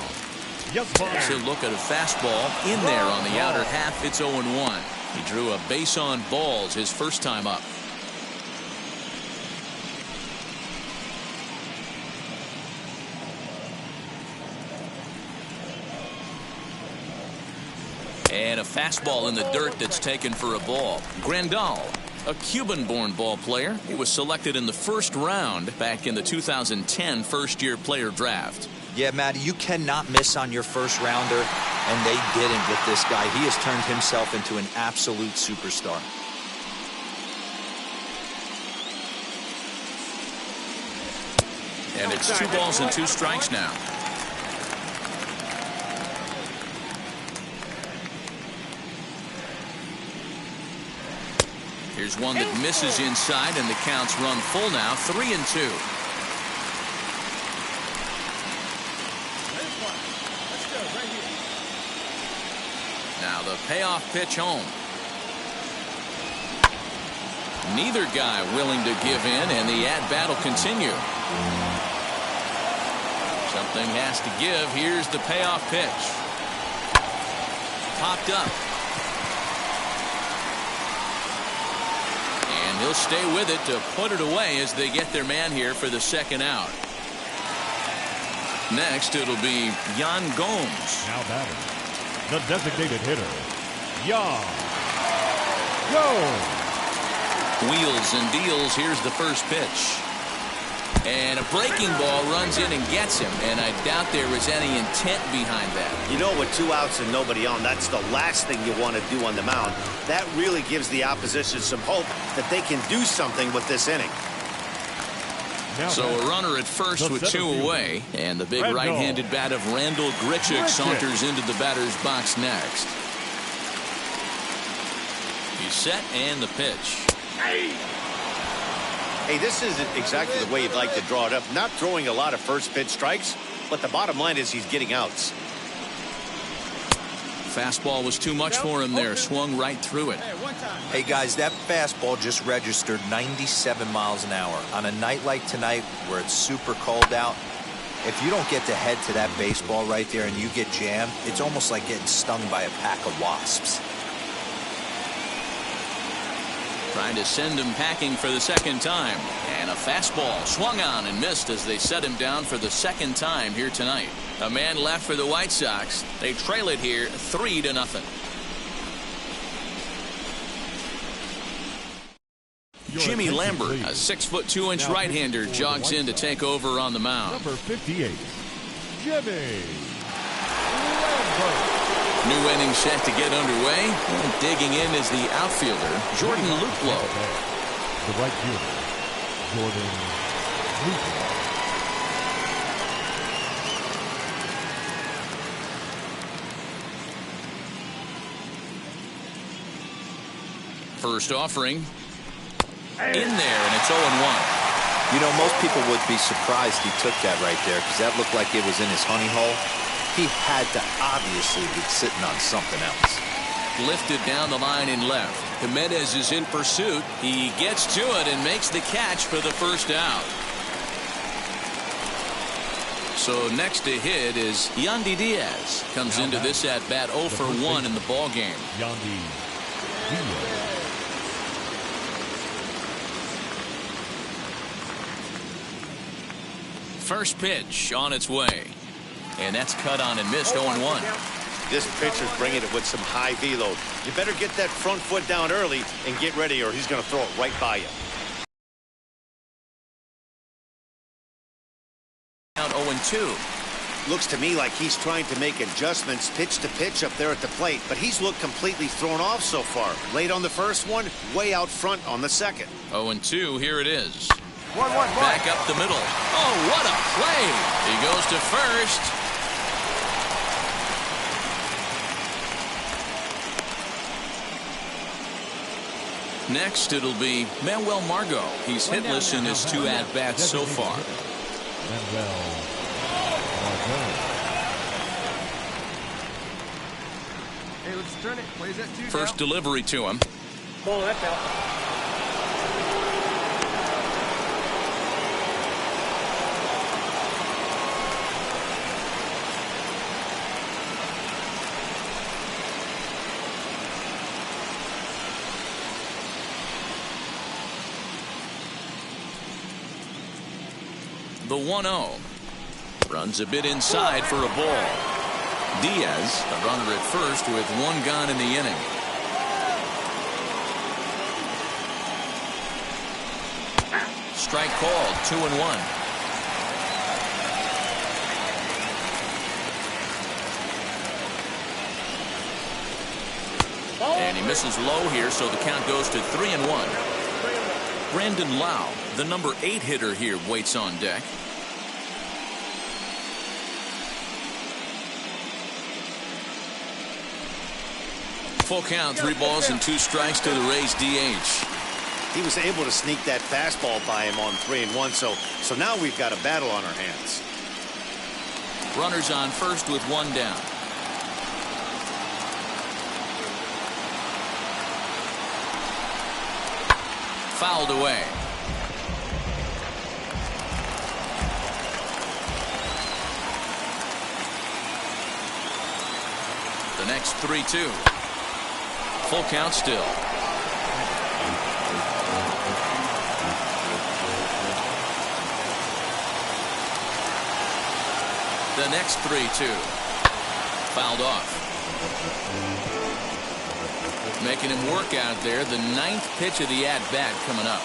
Takes a look at a fastball in there on the outer half. It's 0-1. He drew a base on balls his first time up. And a fastball in the dirt that's taken for a ball. Grandal, a Cuban-born ball player. He was selected in the first round back in the 2010 first-year player draft. Yeah, Matty, you cannot miss on your first rounder, and they didn't with this guy. He has turned himself into an absolute superstar. And it's 2 balls and 2 strikes now. Here's one that misses inside, and the count's run full now, 3-2. Now the payoff pitch home. Neither guy willing to give in, and the at-bat will continue. Something has to give. Here's the payoff pitch. Popped up. And he'll stay with it to put it away as they get their man here for the second out. Next, it'll be Yan Gomes. Now batter, the designated hitter, Yan Gomes. Wheels and deals. Here's the first pitch. And a breaking ball runs in and gets him. And I doubt there was any intent behind that. You know, with 2 outs and nobody on, that's the last thing you want to do on the mound. That really gives the opposition some hope that they can do something with this inning. So a runner at first with 2 away, and the big right-handed bat of Randall Grichuk saunters into the batter's box next. He's set, and the pitch. Hey, this isn't exactly the way you'd like to draw it up. Not throwing a lot of first pitch strikes, but the bottom line is he's getting outs. Fastball was too much for him there. Swung right through it. Hey, guys, that fastball just registered 97 miles an hour. On a night like tonight where it's super cold out, If you don't get to head to that baseball right there and you get jammed, it's almost like getting stung by a pack of wasps. Trying to send him packing for the second time. And a fastball swung on and missed as they set him down for the second time here tonight. A man left for the White Sox. They trail it here 3-0. Jimmy Lambert, a 6'2" right-hander, jogs in to take over on the mound. Number 58, Jimmy Lambert. New inning set to get underway. And digging in is the outfielder, Jordan Luplow. The right fielder, Jordan Luplow. First offering. In there, and it's 0-1. You know, most people would be surprised he took that right there because that looked like it was in his honey hole. He had to obviously be sitting on something else. Lifted down the line in left. Jimenez is in pursuit. He gets to it and makes the catch for the first out. So next to hit is Yandy Diaz. Comes into this at bat 0 for 1 in the ball game. Yandy Diaz. First pitch on its way. And that's cut on and missed 0-1. This pitcher's bringing it with some high velo. You better get that front foot down early and get ready or he's going to throw it right by you. Out 0-2. Looks to me like he's trying to make adjustments pitch to pitch up there at the plate, but he's looked completely thrown off so far. Late on the first one, way out front on the second. 0-2, here it is. 1-1. Back up the middle. Oh, what a play. He goes to first. Next, it'll be Manuel Margot. He's hitless in his 2 at-bats so far. Manuel Margot. Hey, let's turn it. Plays at 2 First now. delivery to him. Ball, that's out. The 1-0. Runs a bit inside for a ball. Diaz, the runner at first with 1 gone in the inning. Strike called, 2-1. And he misses low here, so the count goes to 3-1. Brandon Lau, the number 8 hitter here, waits on deck. Full count, 3 balls and 2 strikes to the Rays DH. He was able to sneak that fastball by him on 3-1, so now we've got a battle on our hands. Runners on first with 1 down. Fouled away. The next 3-2. Full count still. The next 3-2. Fouled off. Making him work out there. The 9th pitch of the at-bat coming up.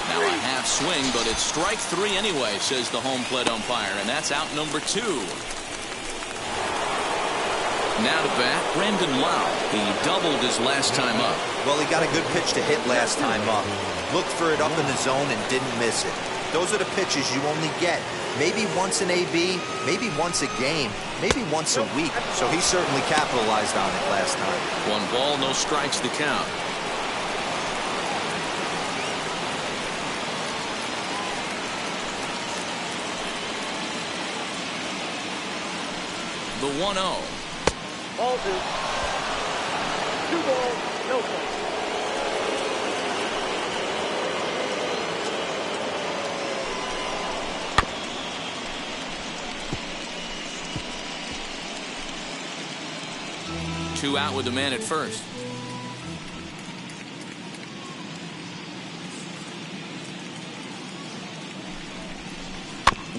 Now a half swing, but it's strike 3 anyway, says the home plate umpire, and that's out number 2. Now to bat, Brandon Lau. He doubled his last time up. Well, he got a good pitch to hit last time up. Looked for it up in the zone and didn't miss it. Those are the pitches you only get. Maybe once an AB, maybe once a game, maybe once a week. So he certainly capitalized on it last time. 1 ball, no strikes to count. The 1-0. Ball 2. 2 balls, no strikes. 2 out with the man at first.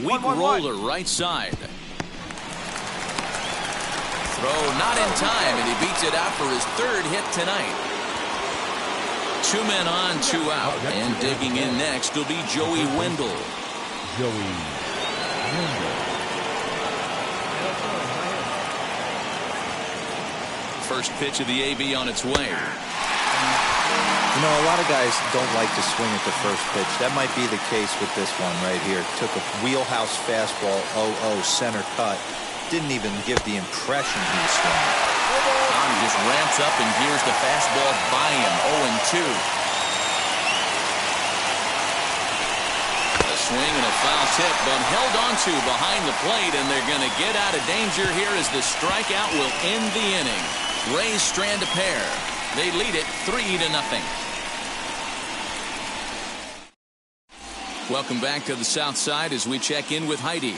Weak roller right side. Throw not in time, and he beats it out for his 3rd hit tonight. 2 men on, 2 out. And digging in next will be Joey Wendell. Joey Wendell. First pitch of the AB on its way. You know, a lot of guys don't like to swing at the first pitch. That might be the case with this one right here. Took a wheelhouse fastball, 0-0 center cut. Didn't even give the impression he was swinging. Tom just ramps up and gears the fastball by him. 0-2. A swing and a foul tip, but held onto behind the plate, and they're going to get out of danger here as the strikeout will end the inning. Rays strand a pair. They lead it 3-0. Welcome back to the South Side as we check in with Heidi.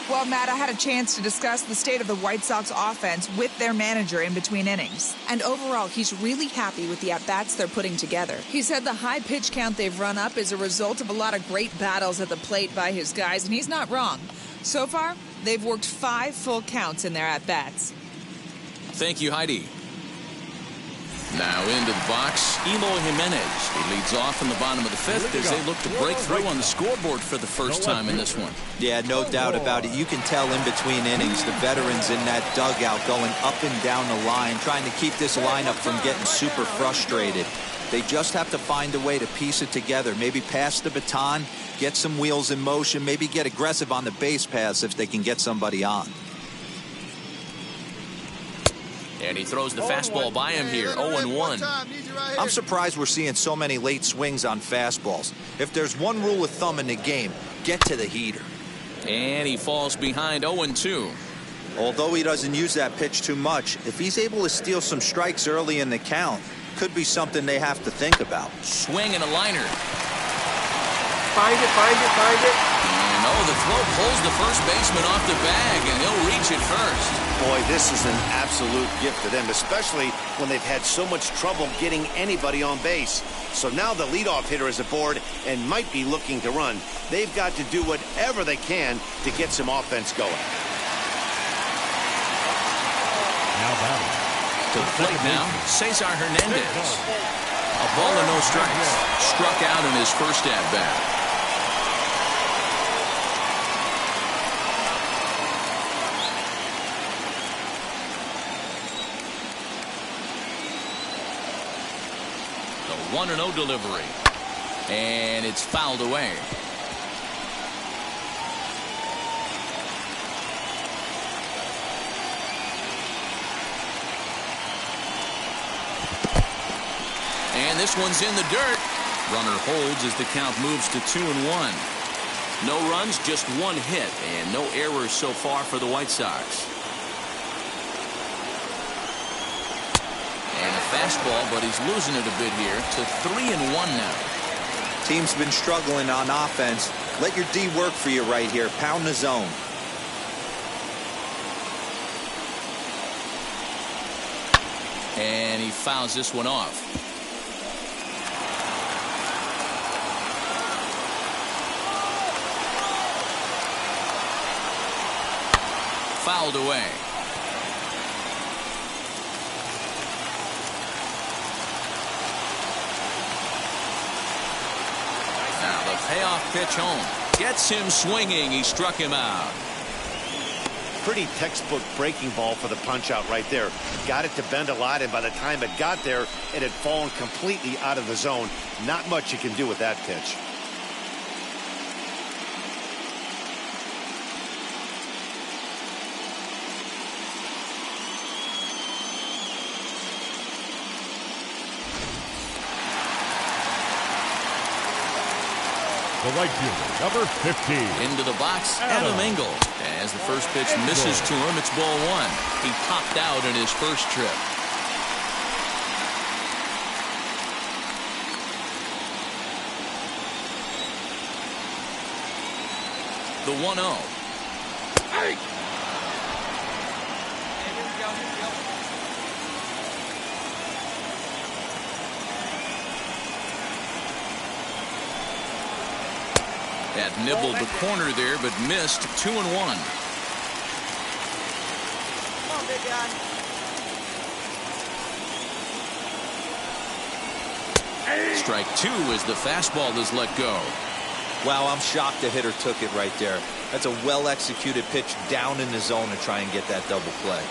Well, Matt, I had a chance to discuss the state of the White Sox offense with their manager in between innings. And overall, he's really happy with the at-bats they're putting together. He said the high pitch count they've run up is a result of a lot of great battles at the plate by his guys, and he's not wrong. So far, they've worked 5 full counts in their at-bats. Thank you, Heidi. Now into the box, Eloy Jimenez. He leads off in the bottom of the 5th as they look to break through on the scoreboard for the first time in this one. Yeah, no doubt about it. You can tell in between innings, the veterans in that dugout going up and down the line, trying to keep this lineup from getting super frustrated. They just have to find a way to piece it together. Maybe pass the baton, get some wheels in motion, maybe get aggressive on the base paths if they can get somebody on. And he throws the fastball by him here, 0-1. I'm surprised we're seeing so many late swings on fastballs. If there's one rule of thumb in the game, get to the heater. And he falls behind 0-2. Although he doesn't use that pitch too much, if he's able to steal some strikes early in the count, could be something they have to think about. Swing and a liner. Find it. And the throw pulls the first baseman off the bag, and he'll reach it first. Boy, this is an absolute gift to them, especially when they've had so much trouble getting anybody on base. So now the leadoff hitter is aboard and might be looking to run. They've got to do whatever they can to get some offense going. Now batting. To the plate now, Cesar Hernandez. A ball and no strikes. Struck out in his first at-bat. The 1-0 delivery. And it's fouled away. And this one's in the dirt. Runner holds as the count moves to 2-1. No runs, just 1 hit, and no errors so far for the White Sox. And a fastball, but he's losing it a bit here to 3-1 now. Team's been struggling on offense. Let your D work for you right here. Pound the zone. And he fouls this one off. Fouled away. Now the payoff pitch home. Gets him swinging. He struck him out. Pretty textbook breaking ball for the punch out right there. Got it to bend a lot, and by the time it got there, it had fallen completely out of the zone. Not much you can do with that pitch. The right fielder, number 15. Into the box, Adam Engel. As the first pitch misses to him, it's ball 1. He popped out in his first trip. The 1-0. Had nibbled the corner there, but missed 2-1. Come on, big guy. Strike 2 as the fastball is let go. Wow, I'm shocked the hitter took it right there. That's a well-executed pitch down in the zone to try and get that double play.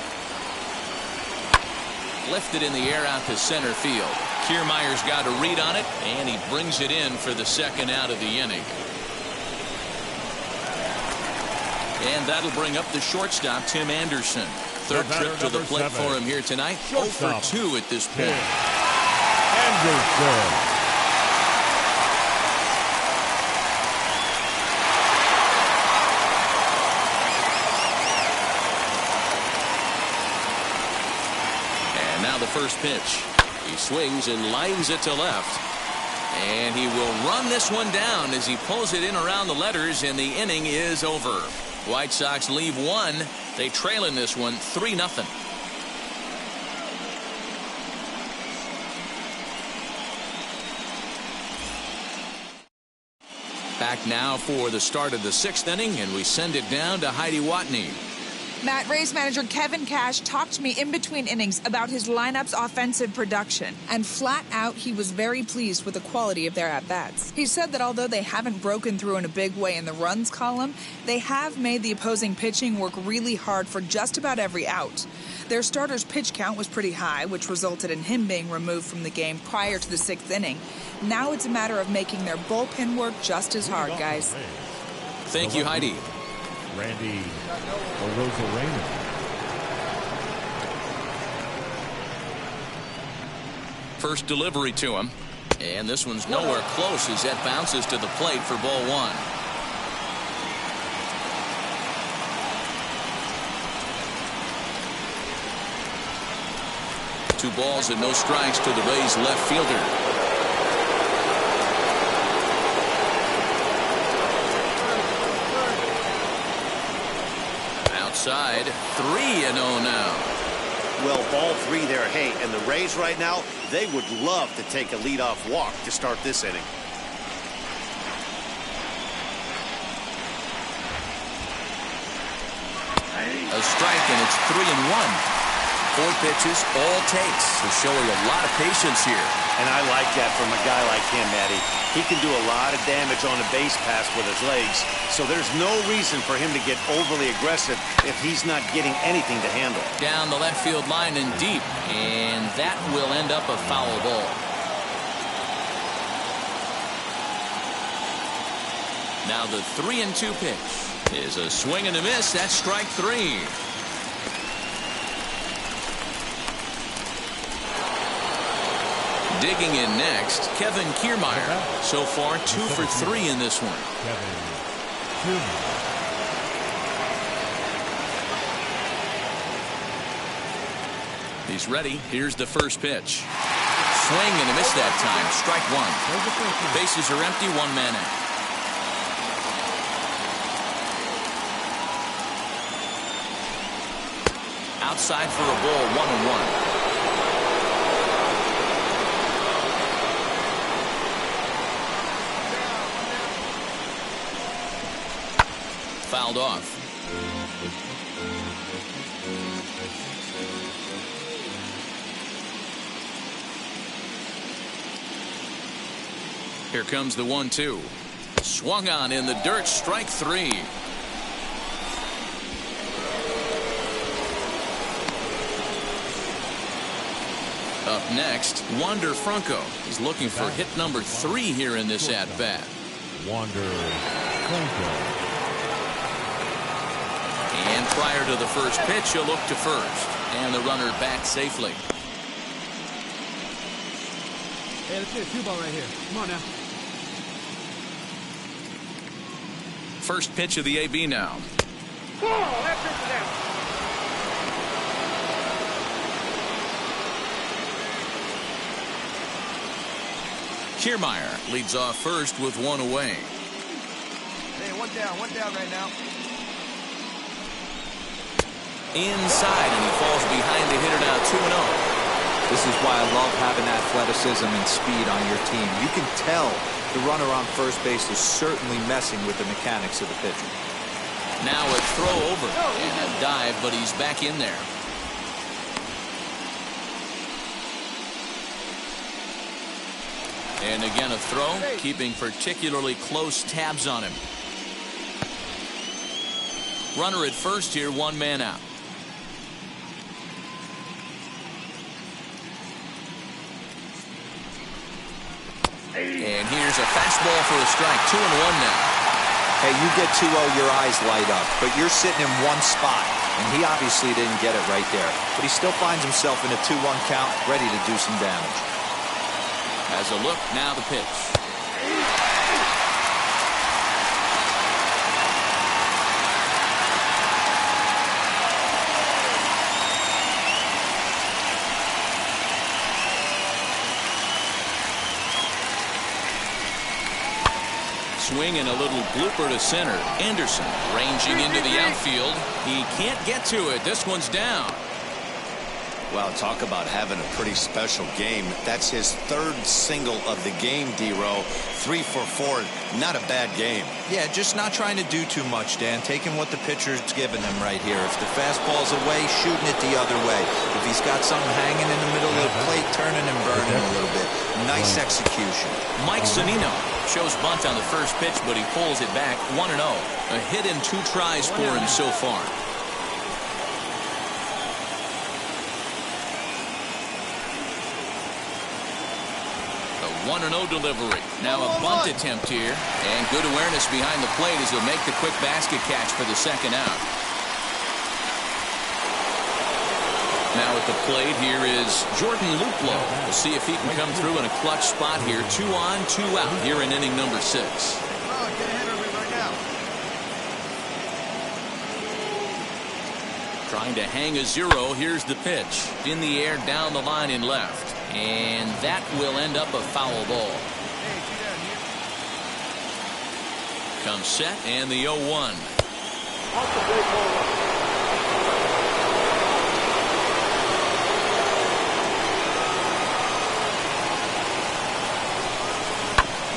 Lifted in the air out to center field. Kiermaier's got a read on it, and he brings it in for the second out of the inning. And that'll bring up the shortstop, Tim Anderson. Third trip to the plate for him here tonight. 0 for 2 at this point. Anderson. The first pitch. He swings and lines it to left. And he will run this one down as he pulls it in around the letters, and the inning is over. White Sox leave one. They trail in this one 3-0. Back now for the start of the 6th inning, and we send it down to Heidi Watney. Matt, Rays manager Kevin Cash talked to me in between innings about his lineup's offensive production, and flat out he was very pleased with the quality of their at-bats. He said that although they haven't broken through in a big way in the runs column, they have made the opposing pitching work really hard for just about every out. Their starter's pitch count was pretty high, which resulted in him being removed from the game prior to the 6th inning. Now it's a matter of making their bullpen work just as hard, guys. Thank you, Heidi. Randy Arozarena. First delivery to him. And this one's nowhere close as that bounces to the plate for ball 1. 2 balls and no strikes to the Rays left fielder. Outside, 3-0 now. Well, ball 3 there. Hey, and the Rays right now, they would love to take a leadoff walk to start this inning. A strike, and it's 3-1. 4 pitches, all takes. So showing a lot of patience here. And I like that from a guy like him, Matty. He can do a lot of damage on a base pass with his legs, so there's no reason for him to get overly aggressive if he's not getting anything to handle. Down the left field line and deep, and that will end up a foul ball. Now the 3-2 pitch is a swing and a miss. That's strike 3. Digging in next, Kevin Kiermaier. So far, 2 for 3 in this one. Kevin Kiermaier. He's ready. Here's the first pitch. Swing and a miss that time. Strike 1. Bases are empty. 1 man out. Outside for a ball. 1-1. Fouled off. Here comes the 1-2. Swung on in the dirt. Strike 3. Up next, Wander Franco. He's looking for hit number 3 here in this at-bat. Wander Franco. And prior to the first pitch, he'll look to first. And the runner back safely. Hey, let's get a 2-ball right here. Come on now. First pitch of the AB now. Whoa, that pitch is out. Kiermaier leads off first with 1 away. Hey, one down right now. Inside, and he falls behind the hitter now. 2-0. This is why I love having athleticism and speed on your team. You can tell The runner on first base is certainly messing with the mechanics of the pitcher. Now a throw over and a dive, but he's back in there. And again a throw, keeping particularly close tabs on him. Runner at first here, one man out. And here's a fastball for a strike. 2-1 now. Hey, you get 2-0, your eyes light up, but you're sitting in one spot, and he obviously didn't get it right there. But he still finds himself in a 2-1 count, ready to do some damage. As a look, now the pitch. Swing and a little blooper to center. Anderson ranging into the outfield. He can't get to it. This one's down. Well, talk about having a pretty special game. That's his third single of the game, D-Row. 3 for 4. Not a bad game. Yeah, just not trying to do too much, Dan. Taking what the pitcher's giving him right here. If the fastball's away, shooting it the other way. If he's got something hanging in the middle of the plate, turning and burning a little bit. Nice execution. Mike Zunino shows bunt on the first pitch, but he pulls it back. 1-0. A hit in 2 tries for him so far. A 1-0 delivery. Now a bunt attempt here. And good awareness behind the plate as he'll make the quick basket catch for the second out. Now at the plate here is Jordan Luplow. We'll see if he can come through in a clutch spot here. 2 on, 2 out here in inning number 6. Trying to hang a 0. Here's the pitch. In the air, down the line in left. And that will end up a foul ball. Comes set and the 0-1.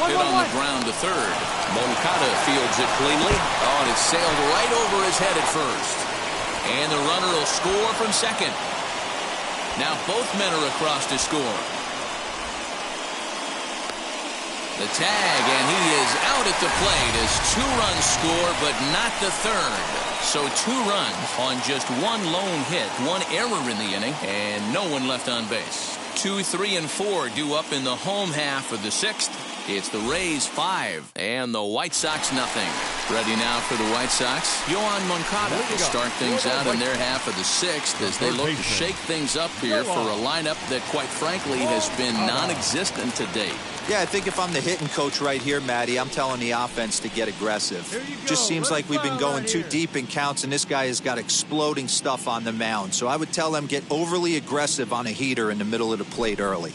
Hit on the ground to third. Moncada fields it cleanly. Oh, and it sailed right over his head at first. And the runner will score from second. Now both men are across to score. The tag, and he is out at the plate as 2 runs score, but not the third. So 2 runs on just 1 lone hit, 1 error in the inning, and no one left on base. 2, 3, and 4 due up in the home half of the 6th. It's the Rays 5 and the White Sox nothing. Ready now for the White Sox. Yohan Moncada will start things out in their half of the 6th as they look to shake things up here for a lineup that quite frankly has been non-existent to date. Yeah, I think if I'm the hitting coach right here, Matty, I'm telling the offense to get aggressive. Just seems like we've been going too deep in counts, and this guy has got exploding stuff on the mound. So I would tell them get overly aggressive on a heater in the middle of the plate early.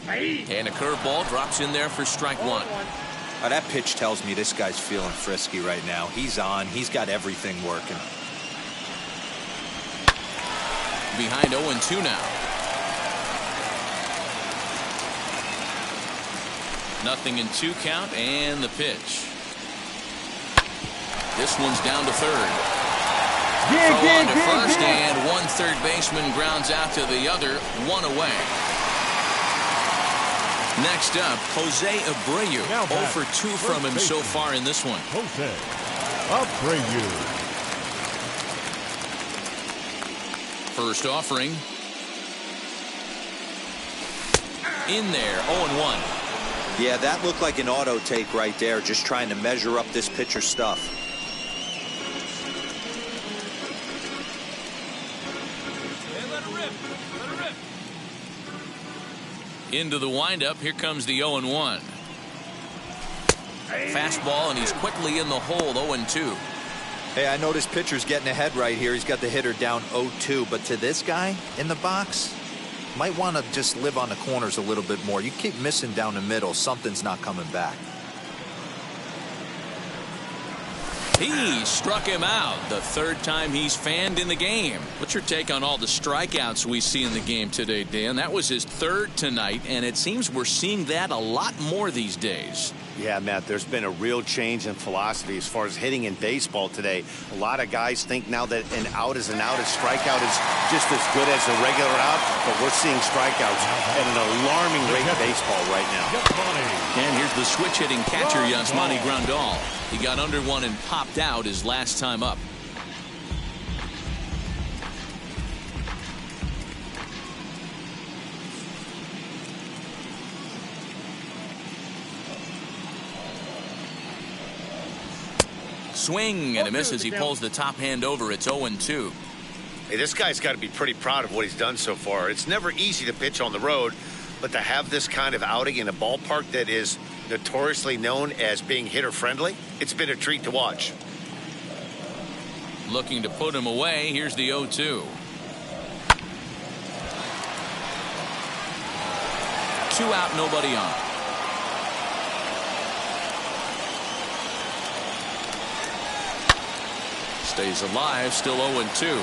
And a curveball drops in there for strike 1. Oh, that pitch tells me this guy's feeling frisky right now. He's on. He's got everything working. Behind 0-2 now. Nothing in 2 count and the pitch. This one's down to third. Throw on to first and 1 third baseman grounds out to the other. 1 away. Next up, Jose Abreu. 0 for 2 from him so far in this one. Jose Abreu. First offering. In there, 0-1. Yeah, that looked like an auto take right there, just trying to measure up this pitcher's stuff. Into the windup, here comes the 0-1. Fastball, and he's quickly in the hole, 0-2. Hey, I know this pitcher's getting ahead right here. He's got the hitter down 0-2, but to this guy in the box, might want to just live on the corners a little bit more. You keep missing down the middle, something's not coming back. He struck him out the third time he's fanned in the game. What's your take on all the strikeouts we see in the game today, Dan? That was his third tonight, and it seems we're seeing that a lot more these days. Yeah, Matt, there's been a real change in philosophy as far as hitting in baseball today. A lot of guys think now that an out is an out, a strikeout is just as good as a regular out, but we're seeing strikeouts at an alarming rate in baseball right now. And here's the switch-hitting catcher, Yasmani Grandal. He got under one and popped out his last time up. Swing and a miss as he pulls the top hand over. It's 0-2. Hey, this guy's got to be pretty proud of what he's done so far. It's never easy to pitch on the road, but to have this kind of outing in a ballpark that is notoriously known as being hitter-friendly, it's been a treat to watch. Looking to put him away. Here's the 0-2. 2 out, nobody on. Stays alive, still 0-2.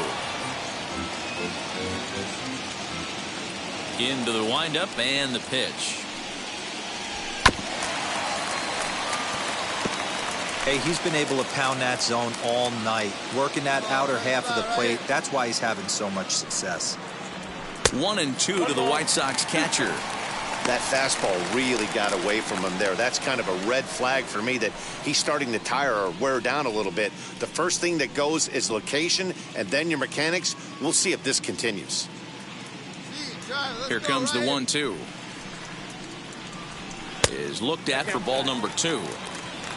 Into the windup and the pitch. Hey, he's been able to pound that zone all night, working that outer half of the plate. That's why he's having so much success. 1-2 to the White Sox catcher. That fastball really got away from him there. That's kind of a red flag for me that he's starting to tire or wear down a little bit. The first thing that goes is location and then your mechanics. We'll see if this continues. Here comes the 1-2. Is looked at for ball number 2.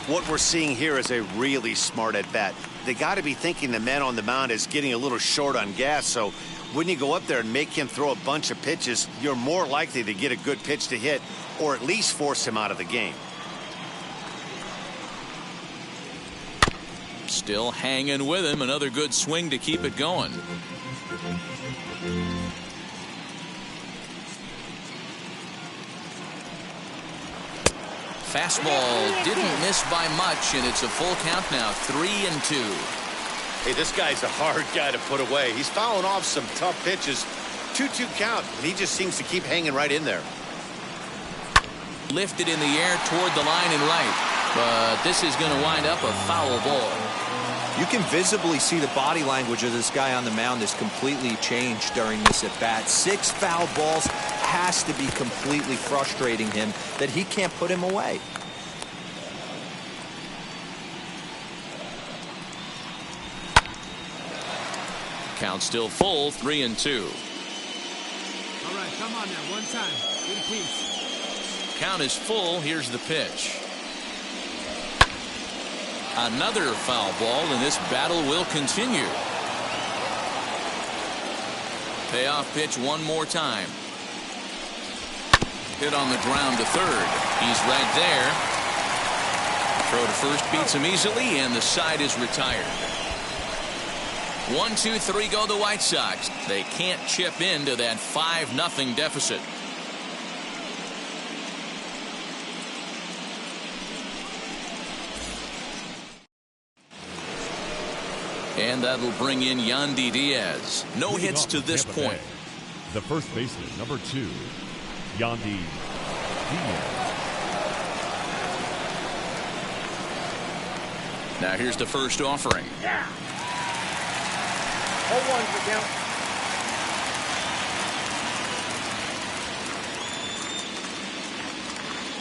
What we're seeing here is a really smart at bat. They got to be thinking the man on the mound is getting a little short on gas, so when you go up there and make him throw a bunch of pitches, you're more likely to get a good pitch to hit or at least force him out of the game. Still hanging with him. Another good swing to keep it going. Fastball didn't miss by much, and it's a full count now. 3-2. Hey, this guy's a hard guy to put away. He's fouling off some tough pitches. 2-2 count, and he just seems to keep hanging right in there. Lifted in the air toward the line and right, but this is going to wind up a foul ball. You can visibly see the body language of this guy on the mound is completely changed during this at bat. 6 foul balls has to be completely frustrating him that he can't put him away. Count still full. 3-2. All right, come on now, one time. Get a piece. Count is full. Here's the pitch. Another foul ball, and this battle will continue. Payoff pitch one more time. Hit on the ground to third. He's right there. Throw to first beats him easily, and the side is retired. 1, 2, 3 go the White Sox. They can't chip into that 5-0 deficit. And that'll bring in Yandy Diaz. No hits to this point. The first baseman, number 2, Yandy Diaz. Now here's the first offering. Yeah. 0-1 for count.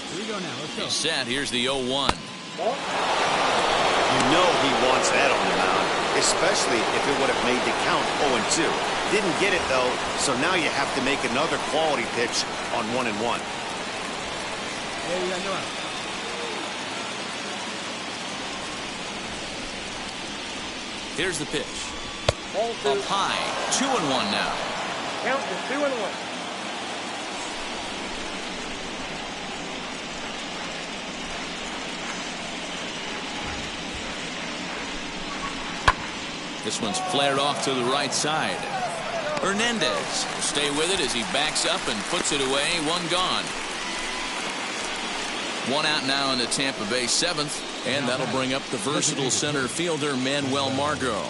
Here we go now. Let's go. He's set. Here's the 0-1. You know he wants that on the mound, especially if it would have made the count 0-2. Didn't get it, though, so now you have to make another quality pitch on 1-1. Hey, you got no out. Here's the pitch. Ball 2. Up high. 2-1 now. Count is 2-1. This one's flared off to the right side. Hernandez will stay with it as he backs up and puts it away. 1 gone. 1 out now in the Tampa Bay 7th. And that'll bring up the versatile center fielder, Manuel Margot.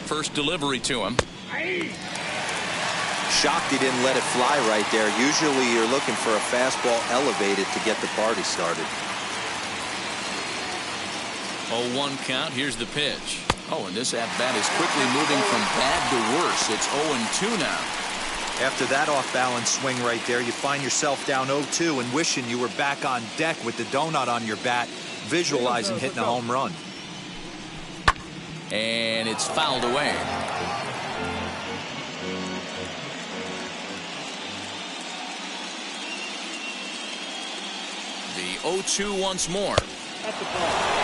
First delivery to him. Shocked he didn't let it fly right there. Usually you're looking for a fastball elevated to get the party started. 0-1 count. Here's the pitch. Oh, and this at-bat is quickly moving from bad to worse. It's 0-2 now. After that off-balance swing right there, you find yourself down 0-2 and wishing you were back on deck with the donut on your bat, visualizing hitting a home run. And it's fouled away. The 0-2 once more. At the ball.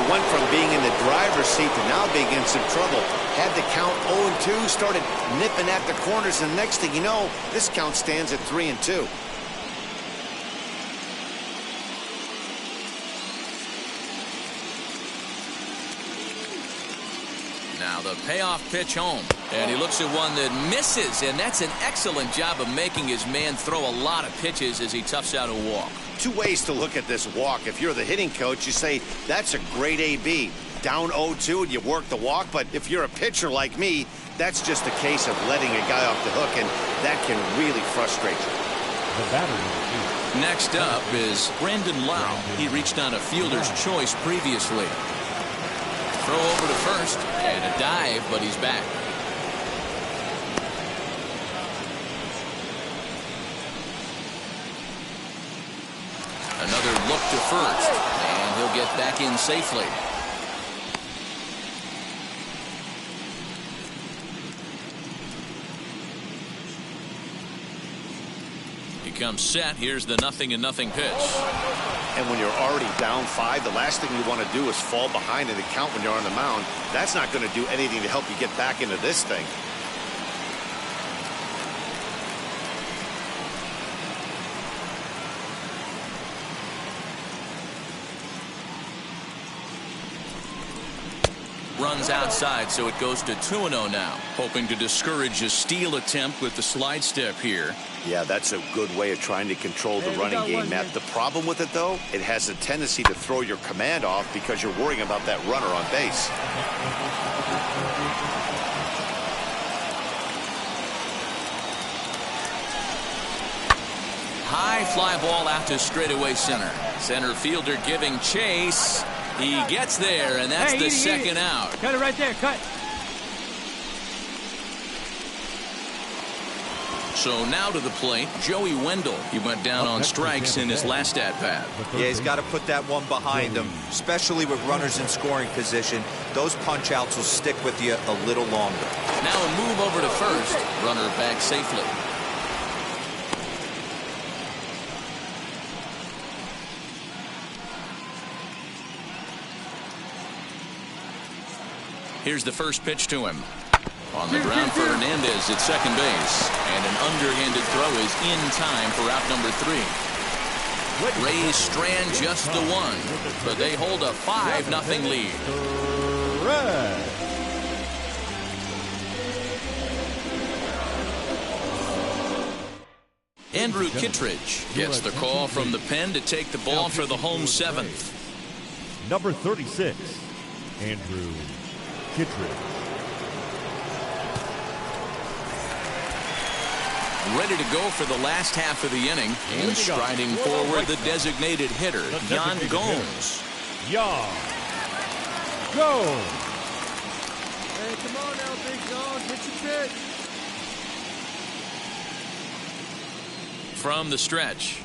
Went from being in the driver's seat to now being in some trouble. Had the count 0-2, started nipping at the corners, and the next thing you know, this count stands at 3-2. Now the payoff pitch home, and he looks at one that misses, and that's an excellent job of making his man throw a lot of pitches as he toughs out a walk. Two ways to look at this walk. If you're the hitting coach, you say, that's a great AB. Down 0-2 and you work the walk, but if you're a pitcher like me, that's just a case of letting a guy off the hook, and that can really frustrate you. Next up is Brandon Lau. He reached on a fielder's choice previously. Throw over to first, and a dive, but he's back. Another look to first, and he'll get back in safely. He comes set. Here's the 0-0 pitch. And when you're already down 5, the last thing you want to do is fall behind in the count when you're on the mound. That's not going to do anything to help you get back into this thing. Runs outside, so it goes to 2-0 now. Hoping to discourage a steal attempt with the slide step here. Yeah, that's a good way of trying to control the running game, Matt. The problem with it, though, it has a tendency to throw your command off because you're worrying about that runner on base. High fly ball out to straightaway center. Center fielder giving chase. He gets there, and that's the second out. Cut it right there. Cut. So now to the plate, Joey Wendell. He went down on strikes in his last at-bat. Yeah, he's got to put that one behind him, especially with runners in scoring position. Those punch-outs will stick with you a little longer. Now a move over to first. Runner back safely. Here's the first pitch to him. On the ground for Hernandez at second base. And an underhanded throw is in time for out number 3. Rays strand just the one, but they hold a 5-0 lead. Andrew Kittredge gets the call from the pen to take the ball for the home 7th. Number 36, Andrew Kittredge. Ready to go for the last half of the inning. And striding forward, the designated hitter, Yan Gomes. Yan Gomes. Hey, come on now, Big John. Hit your pitch. From the stretch.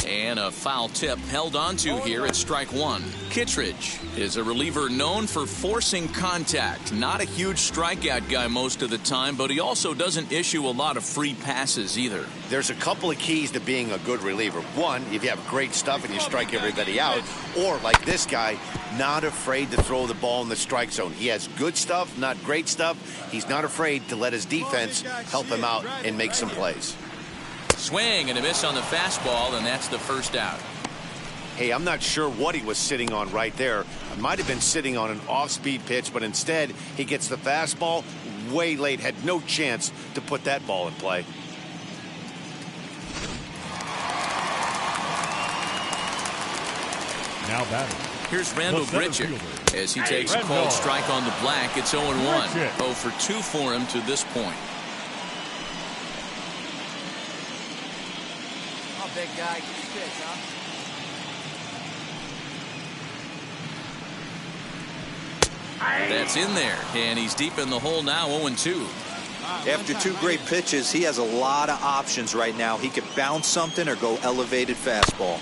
And a foul tip held onto here at strike one. Kittredge is a reliever known for forcing contact. Not a huge strikeout guy most of the time, but he also doesn't issue a lot of free passes either. There's a couple of keys to being a good reliever. One, if you have great stuff and you strike everybody out, or like this guy, not afraid to throw the ball in the strike zone. He has good stuff, not great stuff. He's not afraid to let his defense help him out and make some plays. Swing and a miss on the fastball, and that's the first out. Hey, I'm not sure what he was sitting on right there. It might have been sitting on an off-speed pitch, but instead he gets the fastball way late, had no chance to put that ball in play. Now batting. Here's Randall Grichuk as he takes a called strike on the black. It's 0-1. 0 for 2 for him to this point. Big guy, get your pitch, huh? That's in there, and he's deep in the hole now, 0-2. After 2 great pitches, he has a lot of options right now. He could bounce something or go elevated fastball.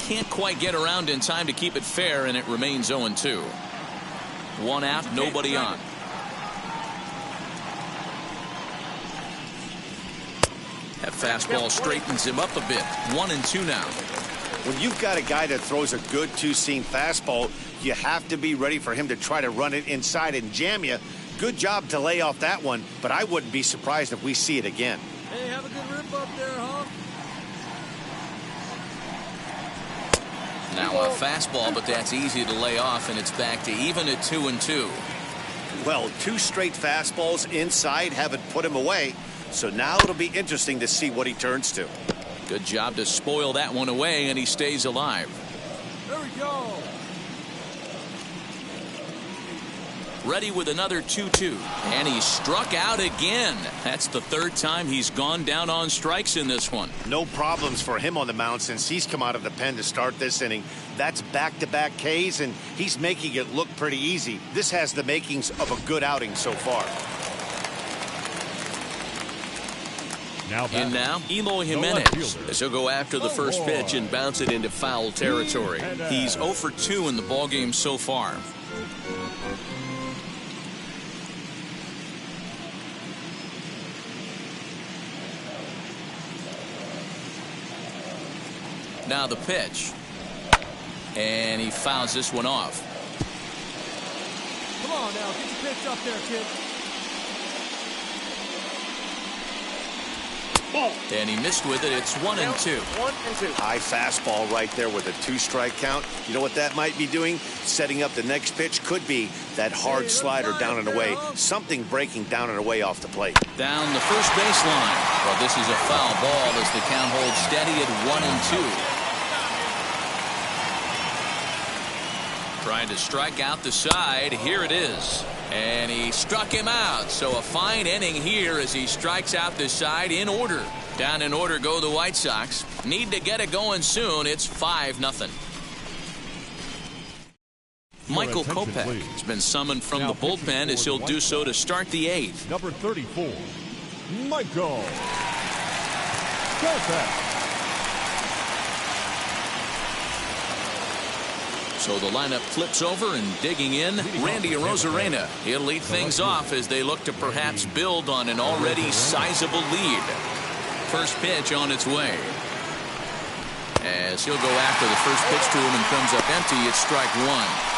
Can't quite get around in time to keep it fair, and it remains 0-2. 1 out, nobody on. That fastball straightens him up a bit. 1-2 now. When you've got a guy that throws a good two-seam fastball, you have to be ready for him to try to run it inside and jam you. Good job to lay off that one, but I wouldn't be surprised if we see it again. Hey, have a good rip up there, huh? Now a fastball, but that's easy to lay off, and it's back to even at 2-2. Well, 2 straight fastballs inside haven't put him away. So now it'll be interesting to see what he turns to. Good job to spoil that one away, and he stays alive. There we go. Ready with another 2-2. And he struck out again. That's the 3rd time he's gone down on strikes in this one. No problems for him on the mound since he's come out of the pen to start this inning. That's back-to-back Ks, and he's making it look pretty easy. This has the makings of a good outing so far. And now, Eloy Jimenez, as he'll go after the first pitch and bounce it into foul territory. He's 0 for 2 in the ballgame so far. Now the pitch. And he fouls this one off. Come on now, get your pitch up there, kid. And he missed with it. It's 1-2. 1-2. High fastball right there with a 2-strike count. You know what that might be doing? Setting up the next pitch. Could be that hard slider down and away. Something breaking down and away off the plate. Down the first baseline. Well, this is a foul ball as the count holds steady at 1-2. Trying to strike out the side. Here it is. And he struck him out. So a fine inning here as he strikes out the side in order. Down in order go the White Sox. Need to get it going soon. It's 5-0. Michael Kopech has been summoned from the bullpen as he'll do so to start the 8th. Number 34, Michael Kopech. So the lineup flips over, and digging in, Randy Arozarena. He'll lead things off as they look to perhaps build on an already sizable lead. First pitch on its way. As he'll go after the first pitch to him and comes up empty, it's strike 1.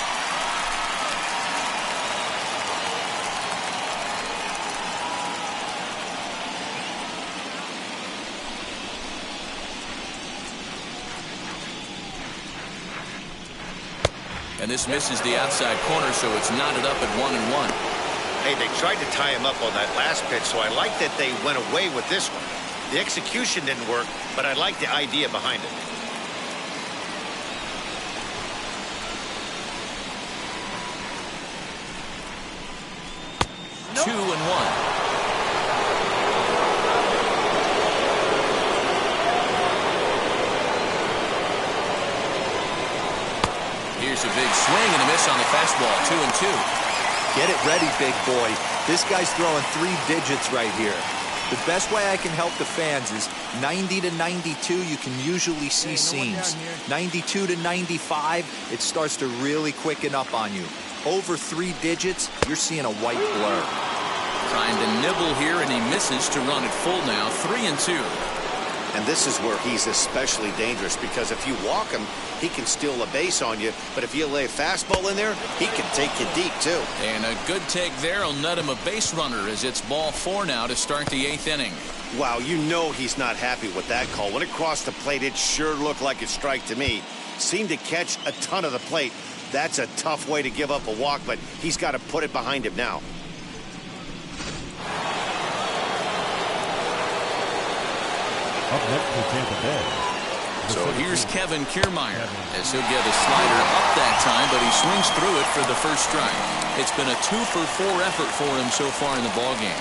And this misses the outside corner, so it's knotted up at 1-1. Hey, they tried to tie him up on that last pitch, so I like that they went away with this one. The execution didn't work, but I like the idea behind it. No. 2-1. Here's a big swing and a miss on the fastball. 2-2. Get it ready, big boy. This guy's throwing 3 digits right here. The best way I can help the fans is 90 to 92, you can usually see seams. 92 to 95, it starts to really quicken up on you. Over 3 digits, you're seeing a white blur. Trying to nibble here, and he misses to run it full now, 3-2. And this is where he's especially dangerous, because if you walk him, he can steal a base on you. But if you lay a fastball in there, he can take you deep, too. And a good take there will net him a base runner as it's ball 4 now to start the 8th inning. Wow, you know he's not happy with that call. When it crossed the plate, it sure looked like a strike to me. Seemed to catch a ton of the plate. That's a tough way to give up a walk, but he's got to put it behind him now. Up next for Tampa Bay. So here's Kevin Kiermaier as he'll get a slider up that time, but he swings through it for the first strike. It's been a 2-for-4 effort for him so far in the ballgame.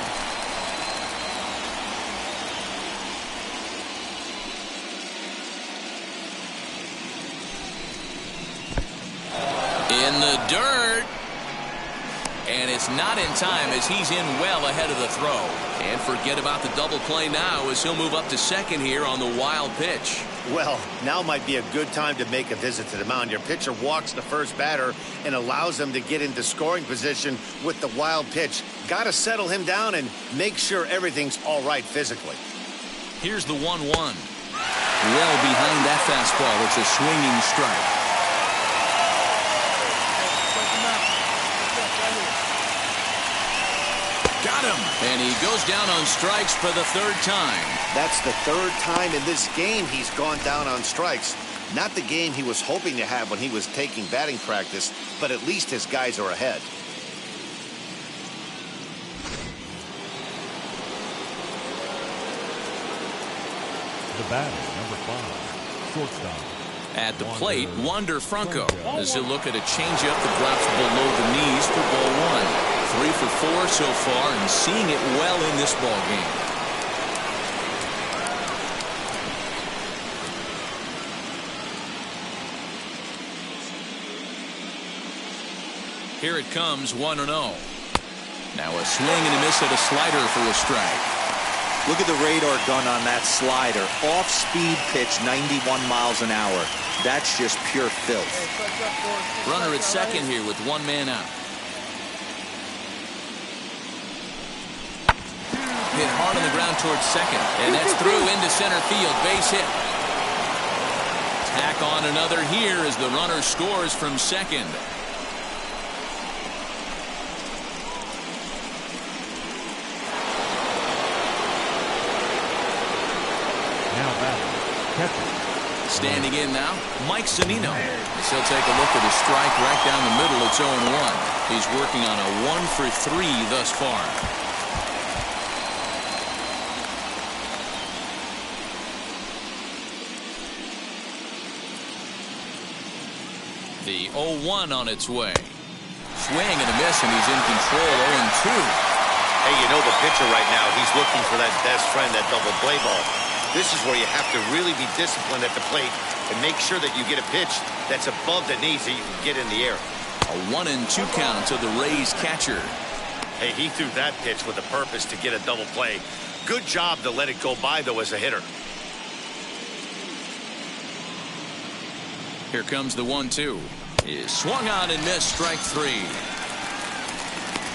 In the dirt. And it's not in time as he's in well ahead of the throw. And forget about the double play now as he'll move up to second here on the wild pitch. Well, now might be a good time to make a visit to the mound. Your pitcher walks the first batter and allows him to get into scoring position with the wild pitch. Got to settle him down and make sure everything's all right physically. Here's the 1-1. Well behind that fastball. It's a swinging strike. Got him. And he goes down on strikes for the 3rd time. That's the 3rd time in this game he's gone down on strikes. Not the game he was hoping to have when he was taking batting practice, but at least his guys are ahead. The batter, number 5, shortstop. At the plate, Wander Franco as he'll look at a changeup that drops below the knees for ball 1. 3 for 4 so far and seeing it well in this ball game. Here it comes, 1-0. Now a swing and a miss at a slider for a strike. Look at the radar gun on that slider. Off-speed pitch, 91 miles an hour. That's just pure filth. Runner at second here with 1 man out. Hit hard on the ground towards second, and that's through into center field. Base hit. Tack on another here as the runner scores from second. Now batting, catcher. Standing in now, Mike Zunino. As he'll take a look at his strike right down the middle. It's 0-1. He's working on a 1 for 3 thus far. The 0-1 on its way. Swing and a miss, and he's in control. 0-2. Hey, you know the pitcher right now, he's looking for that best friend, that double play ball. This is where you have to really be disciplined at the plate and make sure that you get a pitch that's above the knees so you can get in the air. A 1-2 count to the Rays catcher. Hey, he threw that pitch with a purpose to get a double play. Good job to let it go by, though, as a hitter. Here comes the 1-2. Is swung on and missed, strike 3.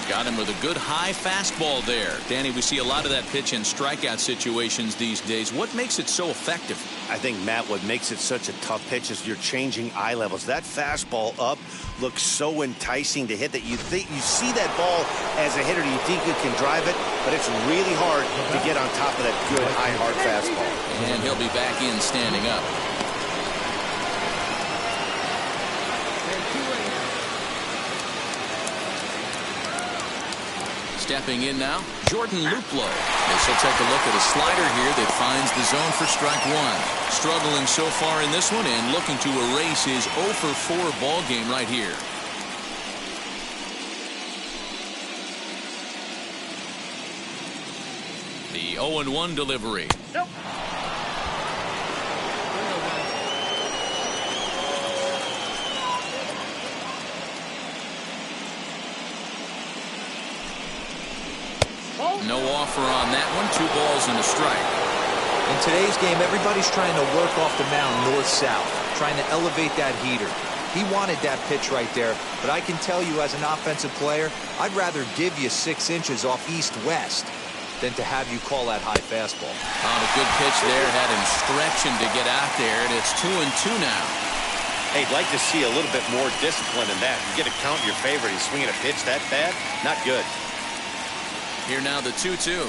Got him with a good high fastball there. Danny, we see a lot of that pitch in strikeout situations these days. What makes it so effective? I think, Matt, what makes it such a tough pitch is you're changing eye levels. That fastball up looks so enticing to hit that you think you see that ball as a hitter, you think you can drive it, but it's really hard to get on top of that good high hard fastball. And he'll be back in standing up. Stepping in now, Jordan Luplow. As he'll take a look at a slider here that finds the zone for strike 1. Struggling so far in this one and looking to erase his 0 for 4 ball game right here. The 0-1 delivery. Nope. No offer on that one. 2 balls and a strike. In today's game, everybody's trying to work off the mound north-south, trying to elevate that heater. He wanted that pitch right there, but I can tell you as an offensive player, I'd rather give you 6 inches off east-west than to have you call that high fastball. On a good pitch there, had him stretching to get out there, and it's 2-2 now. Hey, I'd like to see a little bit more discipline in that. You get a count in your favor. He's swinging a pitch that bad? Not good. Here now the 2-2.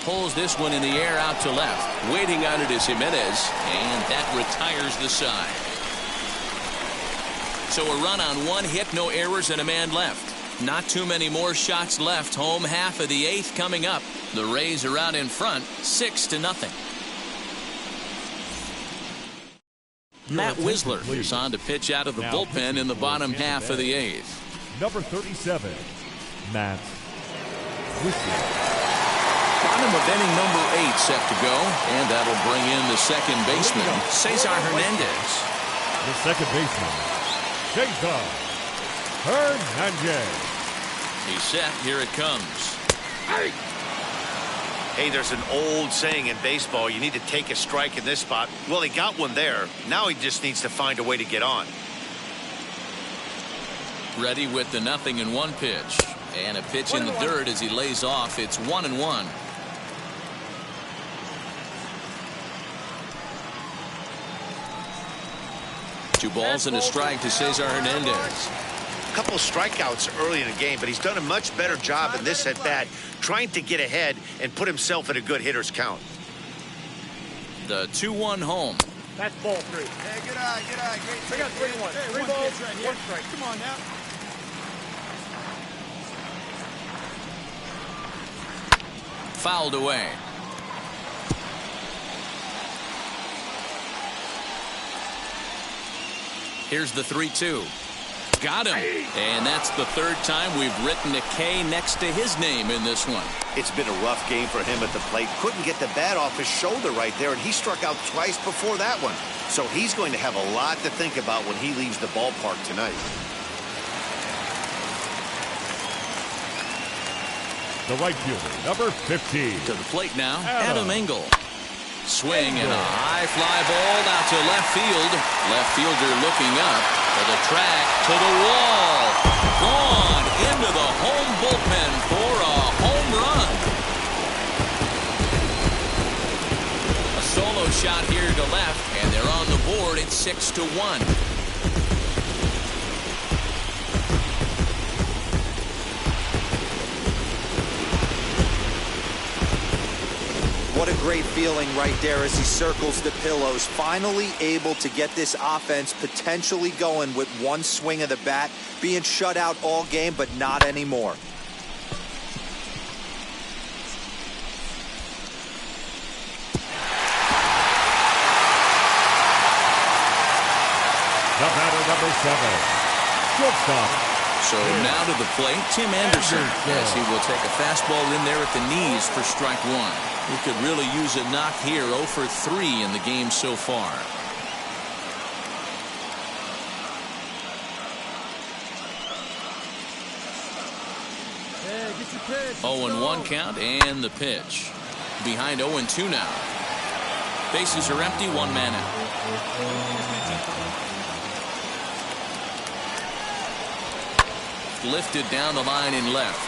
Pulls this one in the air out to left. Waiting on it is Jimenez, and that retires the side. So a run on 1 hit, no errors, and a man left. Not too many more shots left. Home half of the 8th coming up. The Rays are out in front, 6-0. Matt Wisler is on to pitch out of the bullpen in the bottom half of the 8th. Number 37, Matt Wisler. Bottom of inning number 8 set to go, and that'll bring in the second baseman, Cesar Hernandez. The second baseman, Cesar Hernandez. He's set. Here it comes. Hey, there's an old saying in baseball, you need to take a strike in this spot. Well, he got one there. Now he just needs to find a way to get on. Ready with the 0-1 pitch. And a pitch in the dirt as he lays off. It's 1-1. Two balls and a strike to Cesar Hernandez. A couple strikeouts early in the game, but he's done a much better job in this at-bat trying to get ahead and put himself in a good hitter's count. The 2-1 home. That's ball 3. Hey, good eye, good eye. Great. I got 3-1. Hey, 3 1 balls, pitch right 1 here. strike. Come on now. Fouled away. Here's the 3-2. Got him. And that's the 3rd time we've written a K next to his name in this one. It's been a rough game for him at the plate. Couldn't get the bat off his shoulder right there, and he struck out twice before that one. So he's going to have a lot to think about when he leaves the ballpark tonight. The right fielder, number 15. To the plate now, Adam Engel. Swing and a high fly ball out to left field. Left fielder looking up for the track to the wall. Gone into the home bullpen for a home run. A solo shot here to left, and they're on the board at 6-1. What a great feeling right there as he circles the pillows. Finally able to get this offense potentially going with 1 swing of the bat. Being shut out all game, but not anymore. The batter, number 7, shortstop. So now to the plate, Tim Anderson, as he will take a fastball in there at the knees for strike 1. He could really use a knock here. 0 for 3 in the game so far. Hey, get your pitch. 0-1 count and the pitch. Behind 0-2 now. Bases are empty, 1 man out. Lifted down the line in left.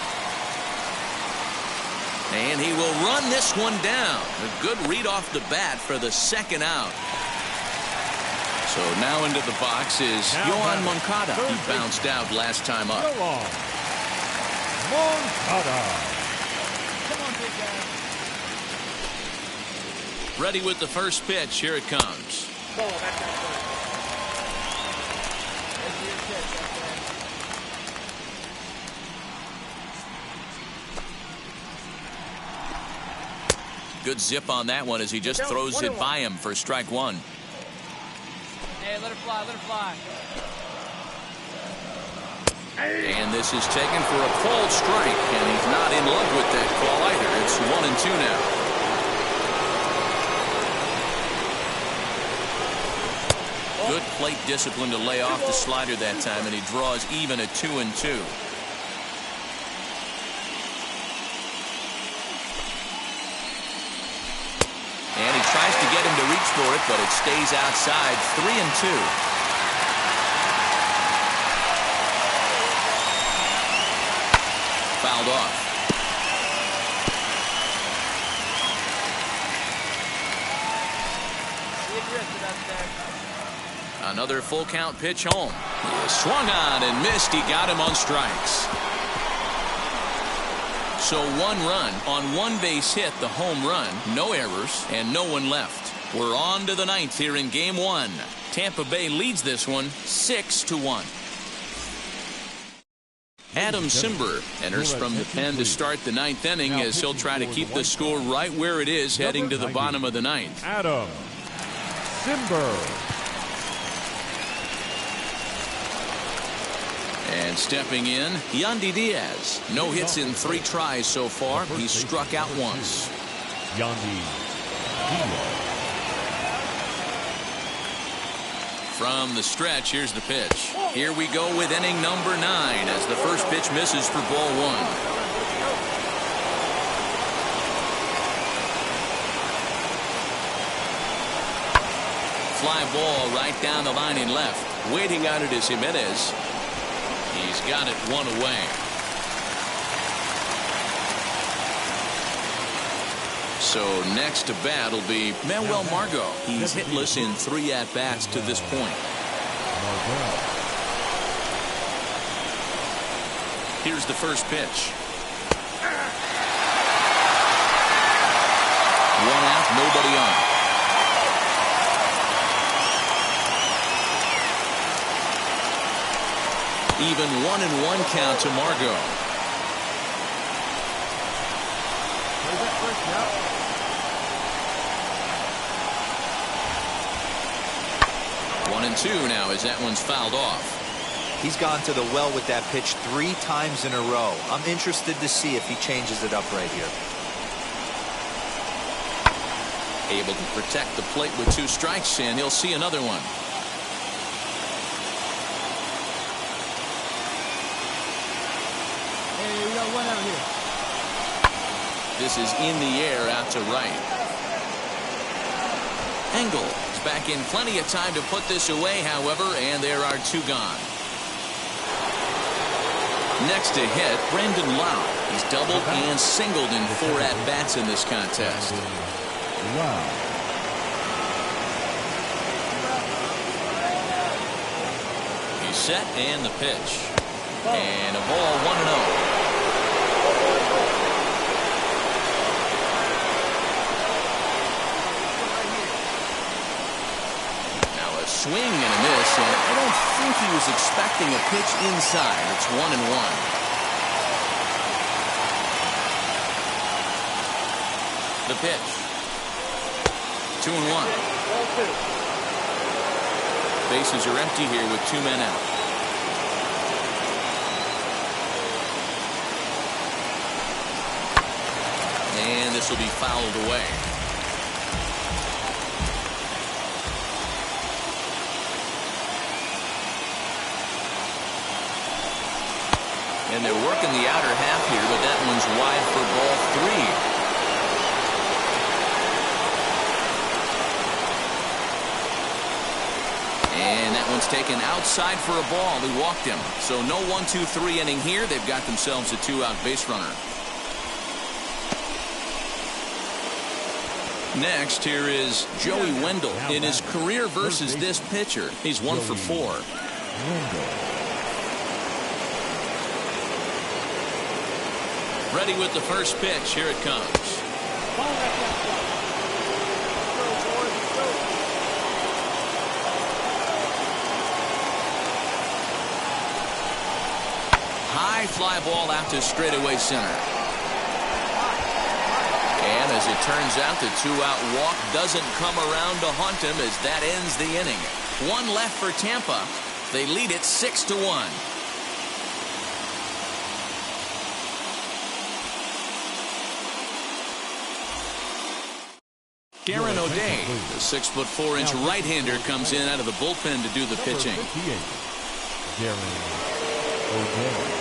And he will run this one down. A good read off the bat for the 2nd out. So now into the box is Yohan Moncada. He bounced out last time up. Moncada. Come on, big guy. Ready with the first pitch. Here it comes. Ball, that's that. Good zip on that one as he just throws it by him for strike 1. Hey, let it fly, let it fly. And this is taken for a called strike, and he's not in love with that call either. It's 1-2 now. Good plate discipline to lay off the slider that time, and he draws even at 2-2. tries to get him to reach for it, but it stays outside. 3-2. Fouled off. Another full count pitch home. He swung on and missed. He got him on strikes. So 1 run on 1 base hit, the home run, no errors, and no one left. We're on to the 9th here in game 1. Tampa Bay leads this one 6-1. Adam Simber enters from the pen to start the 9th inning as he'll try to keep the score right where it is heading to the bottom of the 9th. Adam Simber. And stepping in, Yandy Diaz. No hits in 3 tries so far. He's struck out once. Yandy Diaz. From the stretch, here's the pitch. Here we go with inning number 9 as the first pitch misses for ball 1. Fly ball right down the line in left. Waiting on it is Jimenez. He's got it 1 away. So next to bat will be Manuel Margot. He's hitless in 3 at-bats to this point. Here's the first pitch. 1 out, nobody on. Even 1-1 count to Margot. 1-2 now as that one's fouled off. He's gone to the well with that pitch 3 times in a row. I'm interested to see if he changes it up right here. Able to protect the plate with 2 strikes, and he'll see another one. Hey, we got 1 out here. This is in the air out to right. Engel is back in plenty of time to put this away, however, and there are 2 gone. Next to hit, Brandon Lau. He's doubled and singled in 4 at-bats in this contest. Wow. He's set and the pitch. And a ball 1-0. Swing and a miss, and I don't think he was expecting a pitch inside. It's 1-1. The pitch. 2-1. Bases are empty here with 2 men out. And this will be fouled away. And they're working the outer half here, but that one's wide for ball 3. And that one's taken outside for a ball. He walked him. So no 1-2-3 inning here. They've got themselves a 2-out base runner. Next, here is Joey Wendell in his career versus this pitcher. He's 1 for 4. Ready with the first pitch. Here it comes. High fly ball out to straightaway center. And as it turns out, the 2-out walk doesn't come around to haunt him as that ends the inning. 1 left for Tampa. They lead it 6-1. Darren O'Day, the 6'4" right-hander, comes in out of the bullpen to do the pitching. Darren O'Day.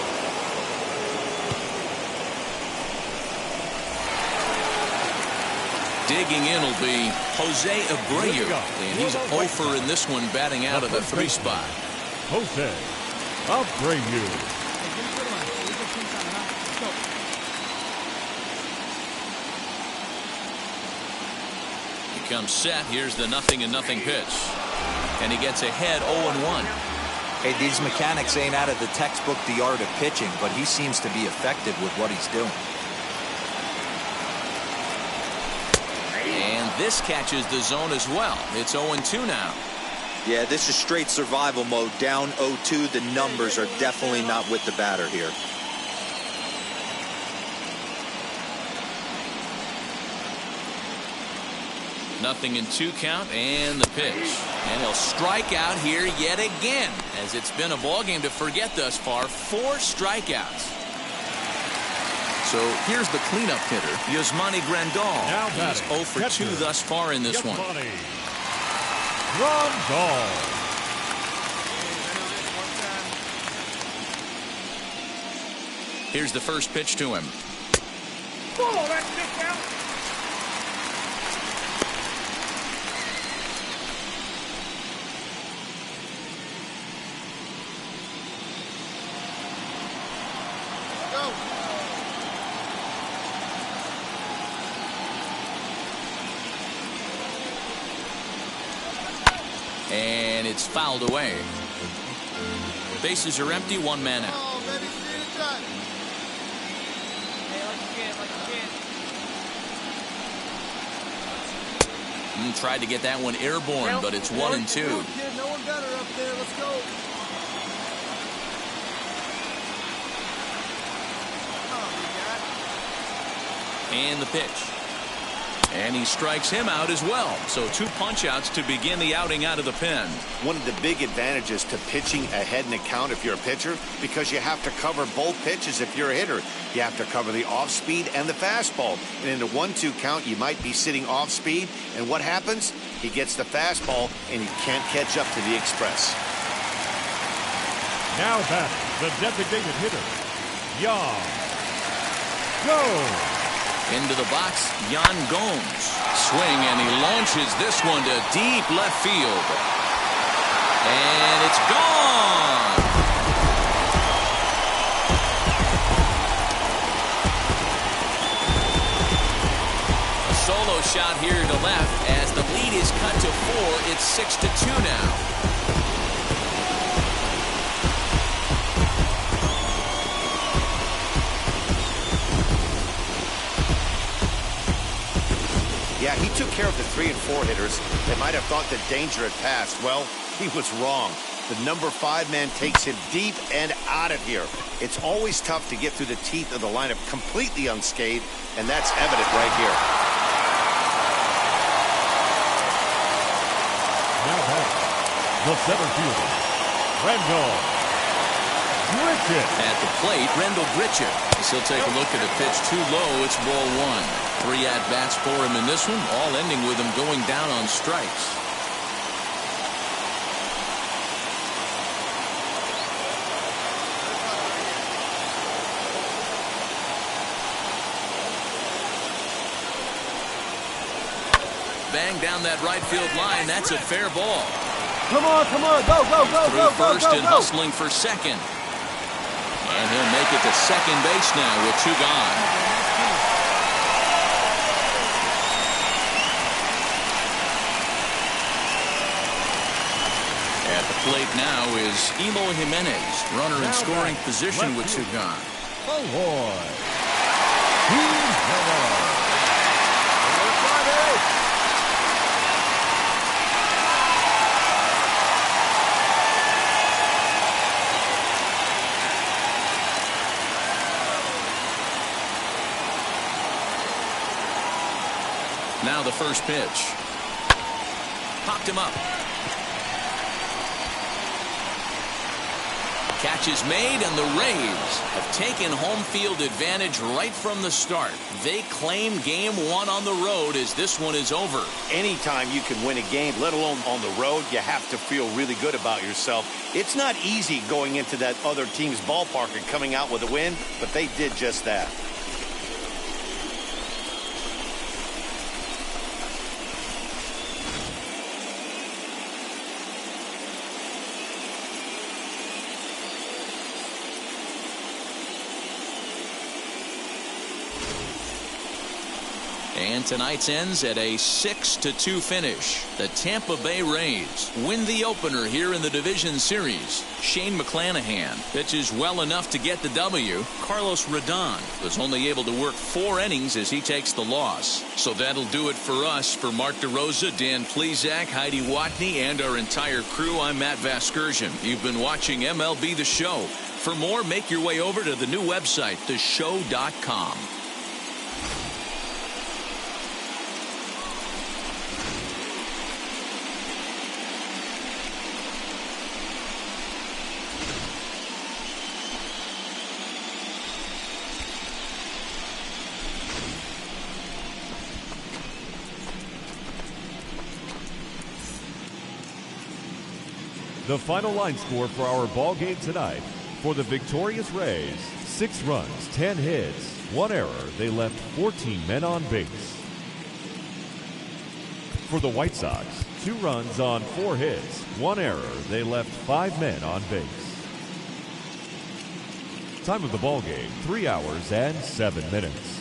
Digging in will be Jose Abreu, and he's 0 for in this one, batting out of the 3 spot. Jose Abreu. He comes set. Here's the 0-0 pitch, and he gets ahead 0-1. Hey, these mechanics ain't out of the textbook the art of pitching, but he seems to be effective with what he's doing. And this catches the zone as well. It's 0-2 now. Yeah, this is straight survival mode. Down 0-2. The numbers are definitely not with the batter here. Nothing in 2 count, and the pitch. And he'll strike out here yet again, as it's been a ball game to forget thus far. 4 strikeouts. So here's the cleanup hitter, Yasmani Grandal. He's 0 for 2 thus far in this one. Grandal. Here's the first pitch to him. Oh, that's kick out. And it's fouled away. Bases are empty, 1 man out. Oh, baby, Tried to get that one airborne, but it's 1-2. No one better up there. Let's go. And the pitch. And he strikes him out as well. So 2 punch-outs to begin the outing out of the pen. One of the big advantages to pitching ahead in a count if you're a pitcher, because you have to cover both pitches if you're a hitter. You have to cover the off-speed and the fastball. And in a 1-2 count, you might be sitting off-speed. And what happens? He gets the fastball, and he can't catch up to the express. Now batting, the designated hitter, Yan Gomes. Into the box, Yan Gomes. Swing, and he launches this one to deep left field. And it's gone! A solo shot here to left as the lead is cut to 4. It's 6-2 now. Yeah, he took care of the 3 and 4 hitters. They might have thought the danger had passed. Well, he was wrong. The number 5 man takes him deep and out of here. It's always tough to get through the teeth of the lineup completely unscathed, and that's evident right here. Now back, the center fielder, Rendell Grichuk. At the plate, Rendell Grichuk. He'll take a look at a pitch too low. It's ball 1. 3 at-bats for him in this one, all ending with him going down on strikes. Bang down that right field line. That's a fair ball. Come on, go, Through first and hustling for second. And he'll make it to second base now with 2 gone. At the plate now is Emo Jimenez, runner in scoring position with 2 gone. Ahoy! Jimenez. Now the first pitch. Popped him up. Catch is made, and the Rays have taken home field advantage right from the start. They claim game 1 on the road as this one is over. Anytime you can win a game, let alone on the road, you have to feel really good about yourself. It's not easy going into that other team's ballpark and coming out with a win, but they did just that. And tonight's ends at a 6-2 finish. The Tampa Bay Rays win the opener here in the division series. Shane McClanahan pitches well enough to get the W. Carlos Rodon was only able to work 4 innings as he takes the loss. So that'll do it for us. For Mark DeRosa, Dan Plesac, Heidi Watney, and our entire crew, I'm Matt Vasgersian. You've been watching MLB The Show. For more, make your way over to the new website, theshow.com. The final line score for our ball game tonight: for the victorious Rays, 6 runs, 10 hits, 1 error. They left 14 men on base. For the White Sox, 2 runs on 4 hits, 1 error. They left 5 men on base. Time of the ball game, 3 hours and 7 minutes.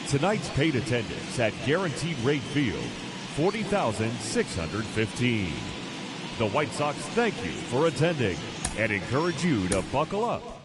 Tonight's paid attendance at Guaranteed Rate Field, 40,615. The White Sox thank you for attending and encourage you to buckle up